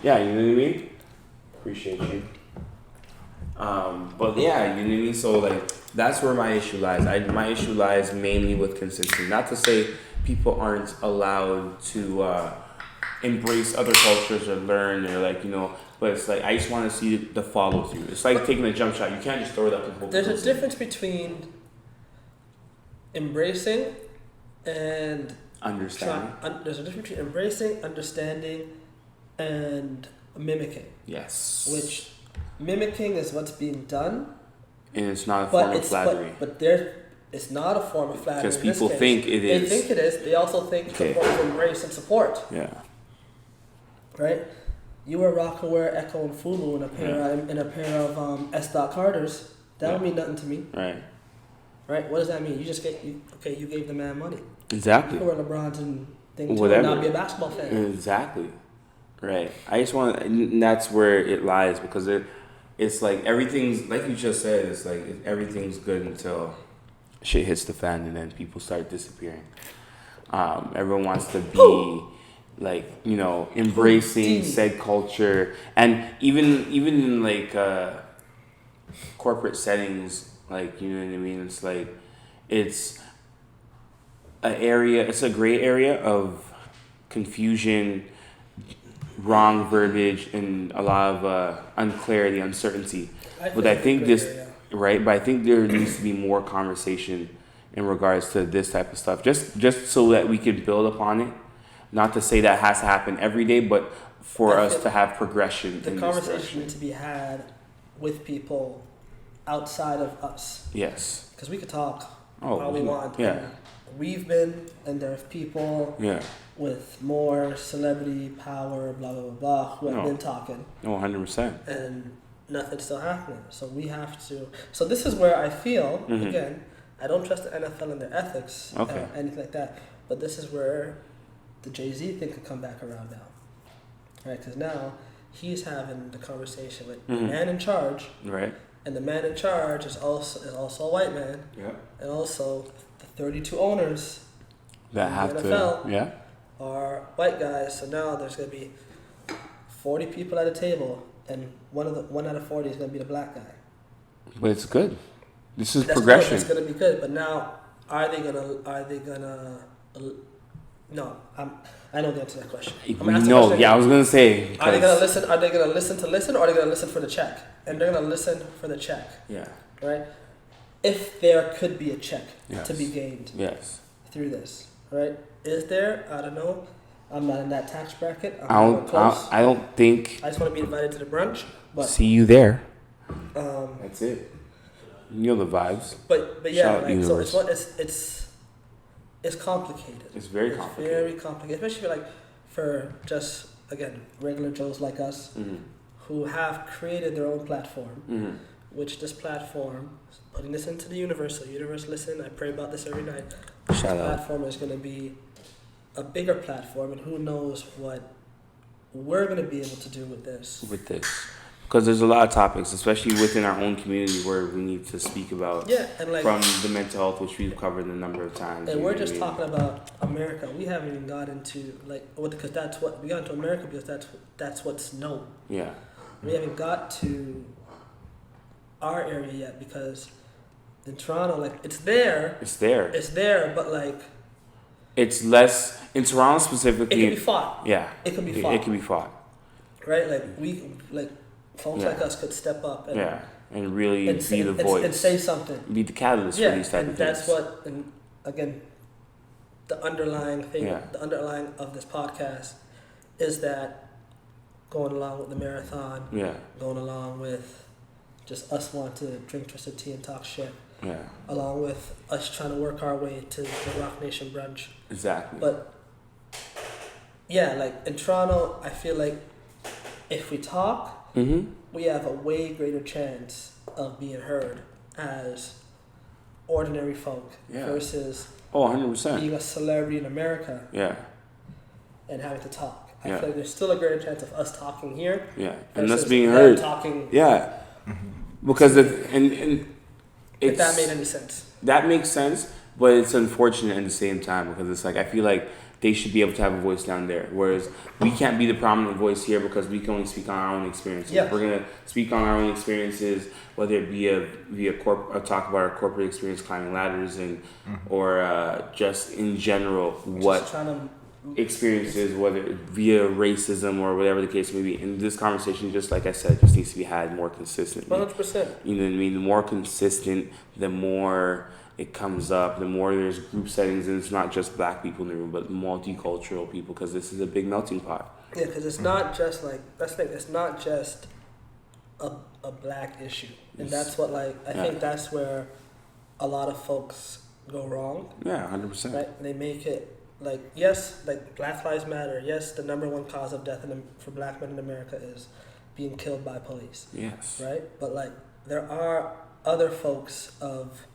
Speaker 3: Yeah, you know what I mean? Appreciate you. But yeah, you know what I mean? So like that's where my issue lies. My issue lies mainly with consistency. Not to say people aren't allowed to embrace other cultures or learn or like, you know, but it's like I just want to see the follow through. It's like taking a jump shot. You can't just throw it up and hope.
Speaker 1: There's a difference between embracing and
Speaker 3: understanding.
Speaker 1: There's a difference between embracing, understanding, and mimicking.
Speaker 3: Yes.
Speaker 1: Which mimicking is what's being done,
Speaker 3: and it's not a form of flattery.
Speaker 1: But it's not a form of flattery.
Speaker 3: Because people think it is.
Speaker 1: They think it is. They also think it's a form of embrace and support.
Speaker 3: Yeah.
Speaker 1: Right. You were Rockaware, Echo, and Fulu in a pair of S. Carters. That would mean nothing to me.
Speaker 3: Right.
Speaker 1: Right. What does that mean? You just you gave the man money.
Speaker 3: Exactly.
Speaker 1: You wear LeBron's and thing too,
Speaker 3: whatever.
Speaker 1: and not be a basketball fan.
Speaker 3: Exactly. Right. I just want, and that's where it lies because it's like everything's like you just said. It's like everything's good until shit hits the fan, and then people start disappearing. Everyone wants to be like, you know, embracing said culture, and even in like corporate settings, like, you know what I mean. It's like it's a gray area of confusion, wrong verbiage, and a lot of unclarity, uncertainty. But I think but I think there needs to be more conversation in regards to this type of stuff, just so that we can build upon it. Not to say that has to happen every day, but for us to have progression.
Speaker 1: The conversation needs to be had with people outside of us.
Speaker 3: Yes.
Speaker 1: Because we could talk all we want.
Speaker 3: Yeah.
Speaker 1: We've been, and there's people with more celebrity power, blah, blah, blah, blah, who have been talking.
Speaker 3: No, 100%.
Speaker 1: And nothing's still happening. So we have to. So this is where I feel, again, I don't trust the NFL and their ethics, anything like that. But this is where the Jay-Z thing could come back around now. Right? Because now he's having the conversation with the man in charge.
Speaker 3: Right.
Speaker 1: And the man in charge is also a white man.
Speaker 3: Yeah.
Speaker 1: And also the 32 owners
Speaker 3: that have
Speaker 1: the NFL
Speaker 3: to
Speaker 1: are white guys. So now there's going to be 40 people at a table, and one out of 40 is going to be the black guy.
Speaker 3: But it's good. This is progression.
Speaker 1: It's going to be good. But now, are they gonna? No, I know the answer to that question.
Speaker 3: No, I was gonna say.
Speaker 1: Are they gonna listen? Are they gonna listen to listen, or are they gonna listen for the check? And they're gonna listen for the check.
Speaker 3: Yeah.
Speaker 1: Right. If there could be a check to be gained.
Speaker 3: Yes.
Speaker 1: Through this, right? Is there? I don't know. I'm not in that tax bracket.
Speaker 3: I don't think.
Speaker 1: I just want to be invited to the brunch. But
Speaker 3: see you there. That's it. You know the vibes.
Speaker 1: But yeah, like, so it's complicated.
Speaker 3: It's very complicated.
Speaker 1: Very complicated, especially for just again regular Joes like us who have created their own platform, which this platform, putting this into the universe. So universe, listen. I pray about this every night. This platform is going to be a bigger platform, and who knows what we're going to be able to do with this. Because
Speaker 3: there's a lot of topics, especially within our own community, where we need to speak about.
Speaker 1: Yeah, and
Speaker 3: from the mental health, which we've covered a number of times.
Speaker 1: And we're just talking about America. We haven't even got into because that's what we got into America because that's what's known.
Speaker 3: Yeah.
Speaker 1: We haven't got to our area yet because in Toronto, it's there.
Speaker 3: It's there,
Speaker 1: but
Speaker 3: it's less in Toronto specifically.
Speaker 1: It can be fought.
Speaker 3: Yeah.
Speaker 1: It can be fought. Right, folks like us could step up
Speaker 3: and really be the voice
Speaker 1: and say something.
Speaker 3: Be the catalyst for these type of things.
Speaker 1: That's what, and again, the underlying thing, the underlying of this podcast is that going along with the marathon, going along with just us wanting to drink twisted tea and talk shit, along with us trying to work our way to the Rock Nation brunch.
Speaker 3: Exactly.
Speaker 1: But in Toronto, I feel like if we talk, we have a way greater chance of being heard as ordinary folk versus
Speaker 3: Oh, 100%.
Speaker 1: Being a celebrity in America.
Speaker 3: Yeah.
Speaker 1: And having to talk. I
Speaker 3: Yeah.
Speaker 1: feel like there's still a greater chance of us talking here.
Speaker 3: Yeah. And us
Speaker 1: versus
Speaker 3: being
Speaker 1: them
Speaker 3: heard.
Speaker 1: Talking.
Speaker 3: Yeah. Because if
Speaker 1: that made any sense.
Speaker 3: That makes sense, but it's unfortunate at the same time because it's like I feel like they should be able to have a voice down there, whereas we can't be the prominent voice here because we can only speak on our own experiences.
Speaker 1: Yeah.
Speaker 3: We're gonna speak on our own experiences, whether it be talk about our corporate experience climbing ladders and or just in general what experiences, whether via racism or whatever the case may be. And this conversation, just like I said, just needs to be had more consistently.
Speaker 1: 100%.
Speaker 3: You know what I mean? The more consistent, the more it comes up, the more there's group settings, and it's not just black people in the room, but multicultural people, because this is a big melting pot.
Speaker 1: Yeah, because it's not just like, that's the thing, it's not just a black issue. And that's what, like, I think that's where a lot of folks go wrong.
Speaker 3: Yeah, 100%.
Speaker 1: Right? They make it, like, yes, like, Black Lives Matter. Yes, the number one cause of death for black men in America is being killed by police.
Speaker 3: Yes.
Speaker 1: Right? But, like, there are other folks of,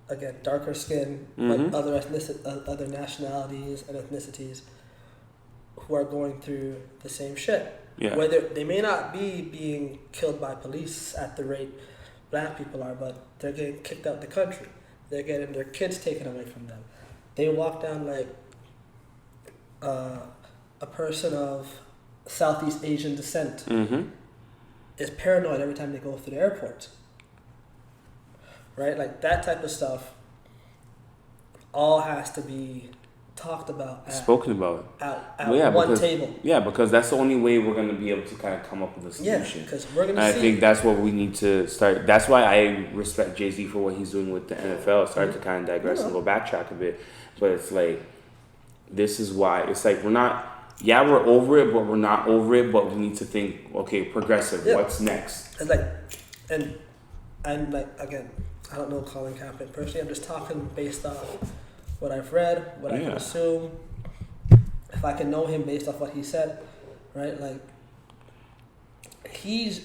Speaker 1: again, darker skin, but other nationalities and ethnicities who are going through the same shit.
Speaker 3: Yeah.
Speaker 1: Whether they may not be being killed by police at the rate black people are, but they're getting kicked out the country. They're getting their kids taken away from them. They walk down like a person of Southeast Asian descent is paranoid every time they go through the airport. Right? Like that type of stuff all has to be talked about.
Speaker 3: Spoken about.
Speaker 1: At one table.
Speaker 3: Yeah, because that's the only way we're going to be able to kind of come up with a solution.
Speaker 1: Yeah, because we're going to see.
Speaker 3: I think that's what we need to start. That's why I respect Jay-Z for what he's doing with the NFL. Sorry to kind of digress and go backtrack a bit. But it's like, this is why. It's like we're over it, but we're not over it. But we need to think, okay, progressive. Yeah. What's next?
Speaker 1: It's like, and like, again, I don't know Colin Kaepernick personally. I'm just talking based off what I've read, what I can assume. If I can know him based off what he said, right? Like, he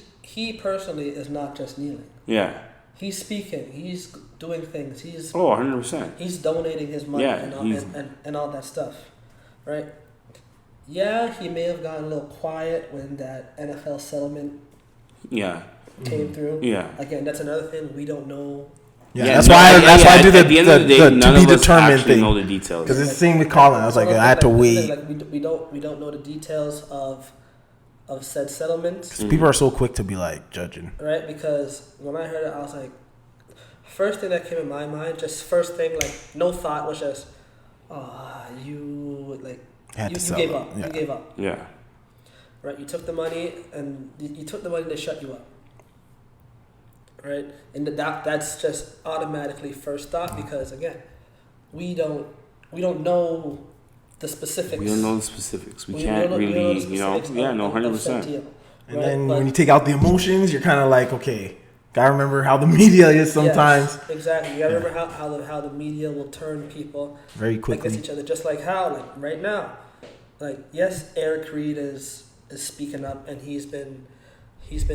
Speaker 1: personally is not just kneeling.
Speaker 3: Yeah.
Speaker 1: He's speaking. He's doing things. He's
Speaker 3: 100%.
Speaker 1: He's donating his money and all that stuff, right? Yeah, he may have gotten a little quiet when that NFL settlement came through.
Speaker 3: Yeah.
Speaker 1: Again, that's another thing we don't know.
Speaker 2: Yeah, that's why I do the to be determined thing.
Speaker 3: Know the details.
Speaker 2: Because it's the same with Colin. I was like, I had to wait.
Speaker 1: Like we don't know the details of said settlements.
Speaker 2: People are so quick to be like judging.
Speaker 1: Right, because when I heard it, I was like, first thing that came in my mind, just first thing, like no thought, was just, you gave up.
Speaker 2: Yeah.
Speaker 1: You gave up.
Speaker 3: Yeah.
Speaker 1: Right, you took the money and they shut you up. Right, and that's just automatically first thought, because again, we don't know the specifics.
Speaker 3: We don't know the specifics. We can't really, 100%.
Speaker 2: And then when you take out the emotions, you're kind of like, okay, gotta remember how the media is sometimes.
Speaker 1: Yes, exactly. You gotta remember how the media will turn people
Speaker 2: very quickly
Speaker 1: against each other. Just like how, like right now, like yes, Eric Reed is speaking up, and he's been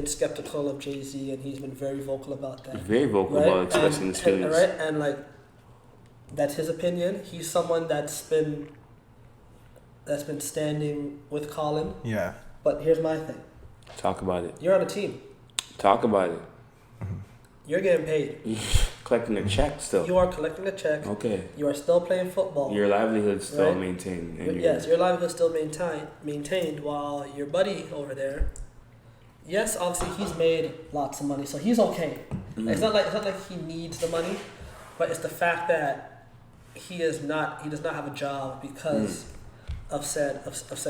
Speaker 1: skeptical of Jay-Z, and he's been very vocal about that.
Speaker 3: Very vocal about expressing his feelings.
Speaker 1: Right, and like that's his opinion. He's someone that's been standing with Colin.
Speaker 2: Yeah.
Speaker 1: But here's my thing.
Speaker 3: Talk about it.
Speaker 1: You're on a team.
Speaker 3: Talk about it.
Speaker 1: You're getting paid.
Speaker 3: Collecting a check still.
Speaker 1: You are collecting a check.
Speaker 3: Okay.
Speaker 1: You are still playing football.
Speaker 3: Your livelihood's still maintained.
Speaker 1: Yes, your livelihood's still maintained while your buddy over there, yes, obviously he's made lots of money, so he's okay. Mm-hmm. It's not like he needs the money, but it's the fact that he does not have a job because of said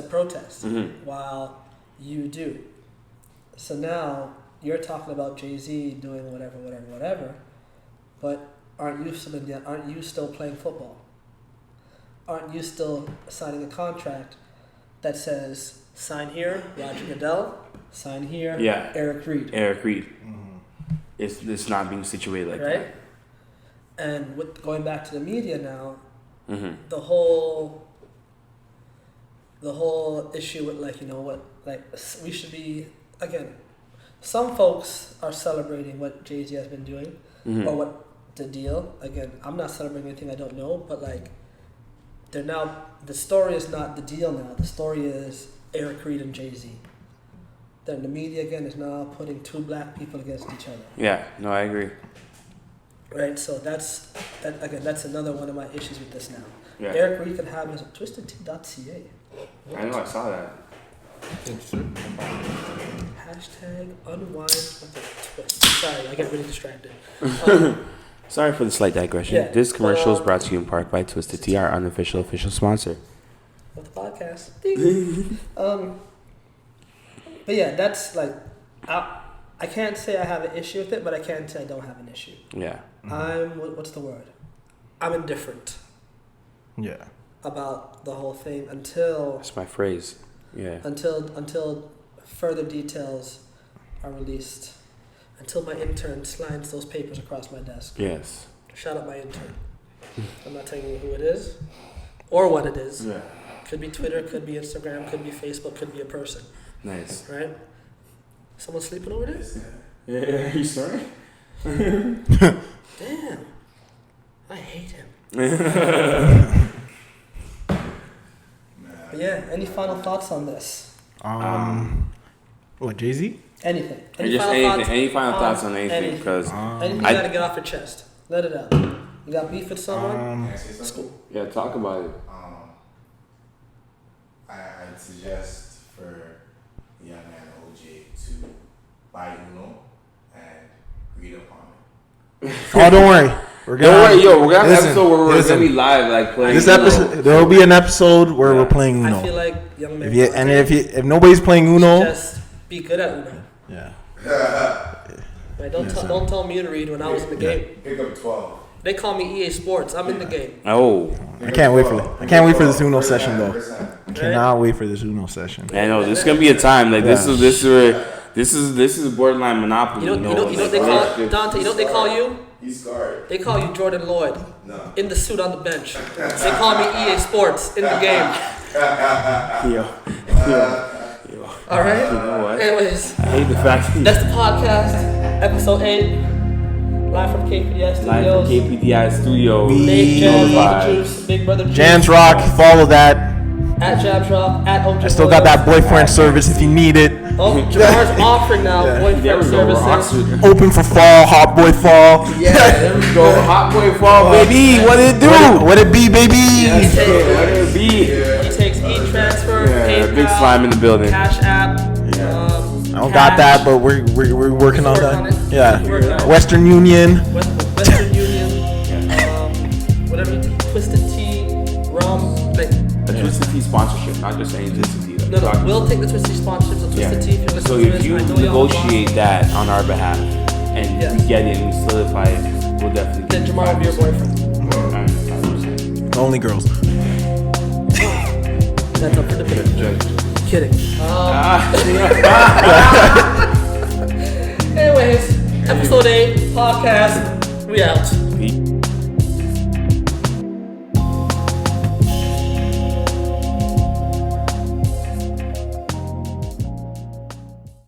Speaker 1: protests, while you do. So now you're talking about Jay-Z doing whatever, but aren't you still playing football? Aren't you still signing a contract that says sign here, Roger Goodell, sign here, Eric Reed?
Speaker 3: Mm-hmm. It's not being situated like that.
Speaker 1: Right? And with going back to the media now, the whole issue with we should be, again, some folks are celebrating what Jay-Z has been doing, or what the deal. Again, I'm not celebrating anything I don't know, but like, they're now, the story is not the deal now. The story is Eric Reed and Jay-Z. Then the media again is now putting two black people against each other.
Speaker 3: Yeah, no, I agree.
Speaker 1: Right, so that's another one of my issues with this now.
Speaker 3: Yeah.
Speaker 1: Eric Reed can have his twistedtea.ca.
Speaker 3: I know, I saw that.
Speaker 1: Hashtag unwind with a twist. Sorry, I get really distracted.
Speaker 3: Sorry for the slight digression.
Speaker 1: Yeah,
Speaker 3: This commercial is brought to you in part by Twisted Tea, our unofficial official sponsor.
Speaker 1: Of the podcast. Ding. But yeah, that's like, I can't say I have an issue with it, but I can say I don't have an issue.
Speaker 3: Yeah.
Speaker 1: What's the word? I'm indifferent.
Speaker 2: Yeah.
Speaker 1: About the whole thing until.
Speaker 3: That's my phrase. Yeah.
Speaker 1: Until further details are released. Until my intern slides those papers across my desk.
Speaker 3: Yes.
Speaker 1: Shout out my intern. I'm not telling you who it is or what it is.
Speaker 3: Yeah.
Speaker 1: Could be Twitter, could be Instagram, could be Facebook, could be a person.
Speaker 3: Nice.
Speaker 1: Right? Someone sleeping over there?
Speaker 3: Yeah, you sorry?
Speaker 1: Damn. I hate him. But yeah, any final thoughts on this?
Speaker 2: What, Jay-Z?
Speaker 1: Anything.
Speaker 3: Any final thoughts on anything? Because
Speaker 1: anything you gotta get off your chest. Let it out. You got beef with someone?
Speaker 3: Yeah, talk about it.
Speaker 4: I'd suggest for the young man OJ to buy Uno and read upon it.
Speaker 2: Oh, don't worry. We're gonna have
Speaker 3: an episode where we're gonna be live, like playing.
Speaker 2: This episode, there will be an episode where we're playing Uno.
Speaker 1: I feel like young man.
Speaker 2: If nobody's playing Uno,
Speaker 1: just be good at Uno.
Speaker 2: Yeah.
Speaker 1: Right, don't tell me to read when I was in the game.
Speaker 4: Pick up 12.
Speaker 1: They call me EA Sports. I'm in the game.
Speaker 3: Oh.
Speaker 2: I can't wait for that. I can't wait for this Uno session though. I cannot wait for this Uno session.
Speaker 3: I know this is gonna be a time like this is borderline Monopoly.
Speaker 1: You know what they call Dante. You know what they call you?
Speaker 4: He's scarred.
Speaker 1: They call you Jordan Lloyd.
Speaker 4: No.
Speaker 1: In the suit on the bench. They call me EA Sports in the game.
Speaker 3: Yo.
Speaker 1: All right.
Speaker 3: You know what?
Speaker 1: Anyways,
Speaker 3: I hate the fact
Speaker 1: that's the podcast, episode 8, live from KPDI Studios.
Speaker 3: Studios.
Speaker 1: Nate Jam, Juice, Big Brother Juice.
Speaker 2: Jams Rock, follow that.
Speaker 1: At Jam Rock, at OJ.
Speaker 2: I still got that boyfriend service if you need it.
Speaker 1: Oh, Jamar's offering now boyfriend services.
Speaker 2: Open for fall, hot boy fall.
Speaker 3: Yeah, there we go. Hot boy fall, baby. What it do?
Speaker 2: What it be, baby?
Speaker 3: Yes, what it be?
Speaker 1: He takes e-transfer, PayPal,
Speaker 3: big slime in the building.
Speaker 1: Cash App.
Speaker 2: I don't got that, but we're working on that. Yeah. Western Union.
Speaker 1: Western Union. Whatever. Twisted Tea, rum. Like,
Speaker 3: A Twisted Tea sponsorship, not just any Twisted Tea.
Speaker 1: no, we'll take the Twisted Tea sponsorships of Twisted Tea.
Speaker 3: So if you negotiate that on our behalf and we get it and we solidify it, we'll definitely.
Speaker 1: Then Jamar will be your boyfriend.
Speaker 3: 100%.
Speaker 2: Only girls.
Speaker 1: That's up for debate. Kidding. Anyways, episode 8 podcast. We out.
Speaker 3: Peace.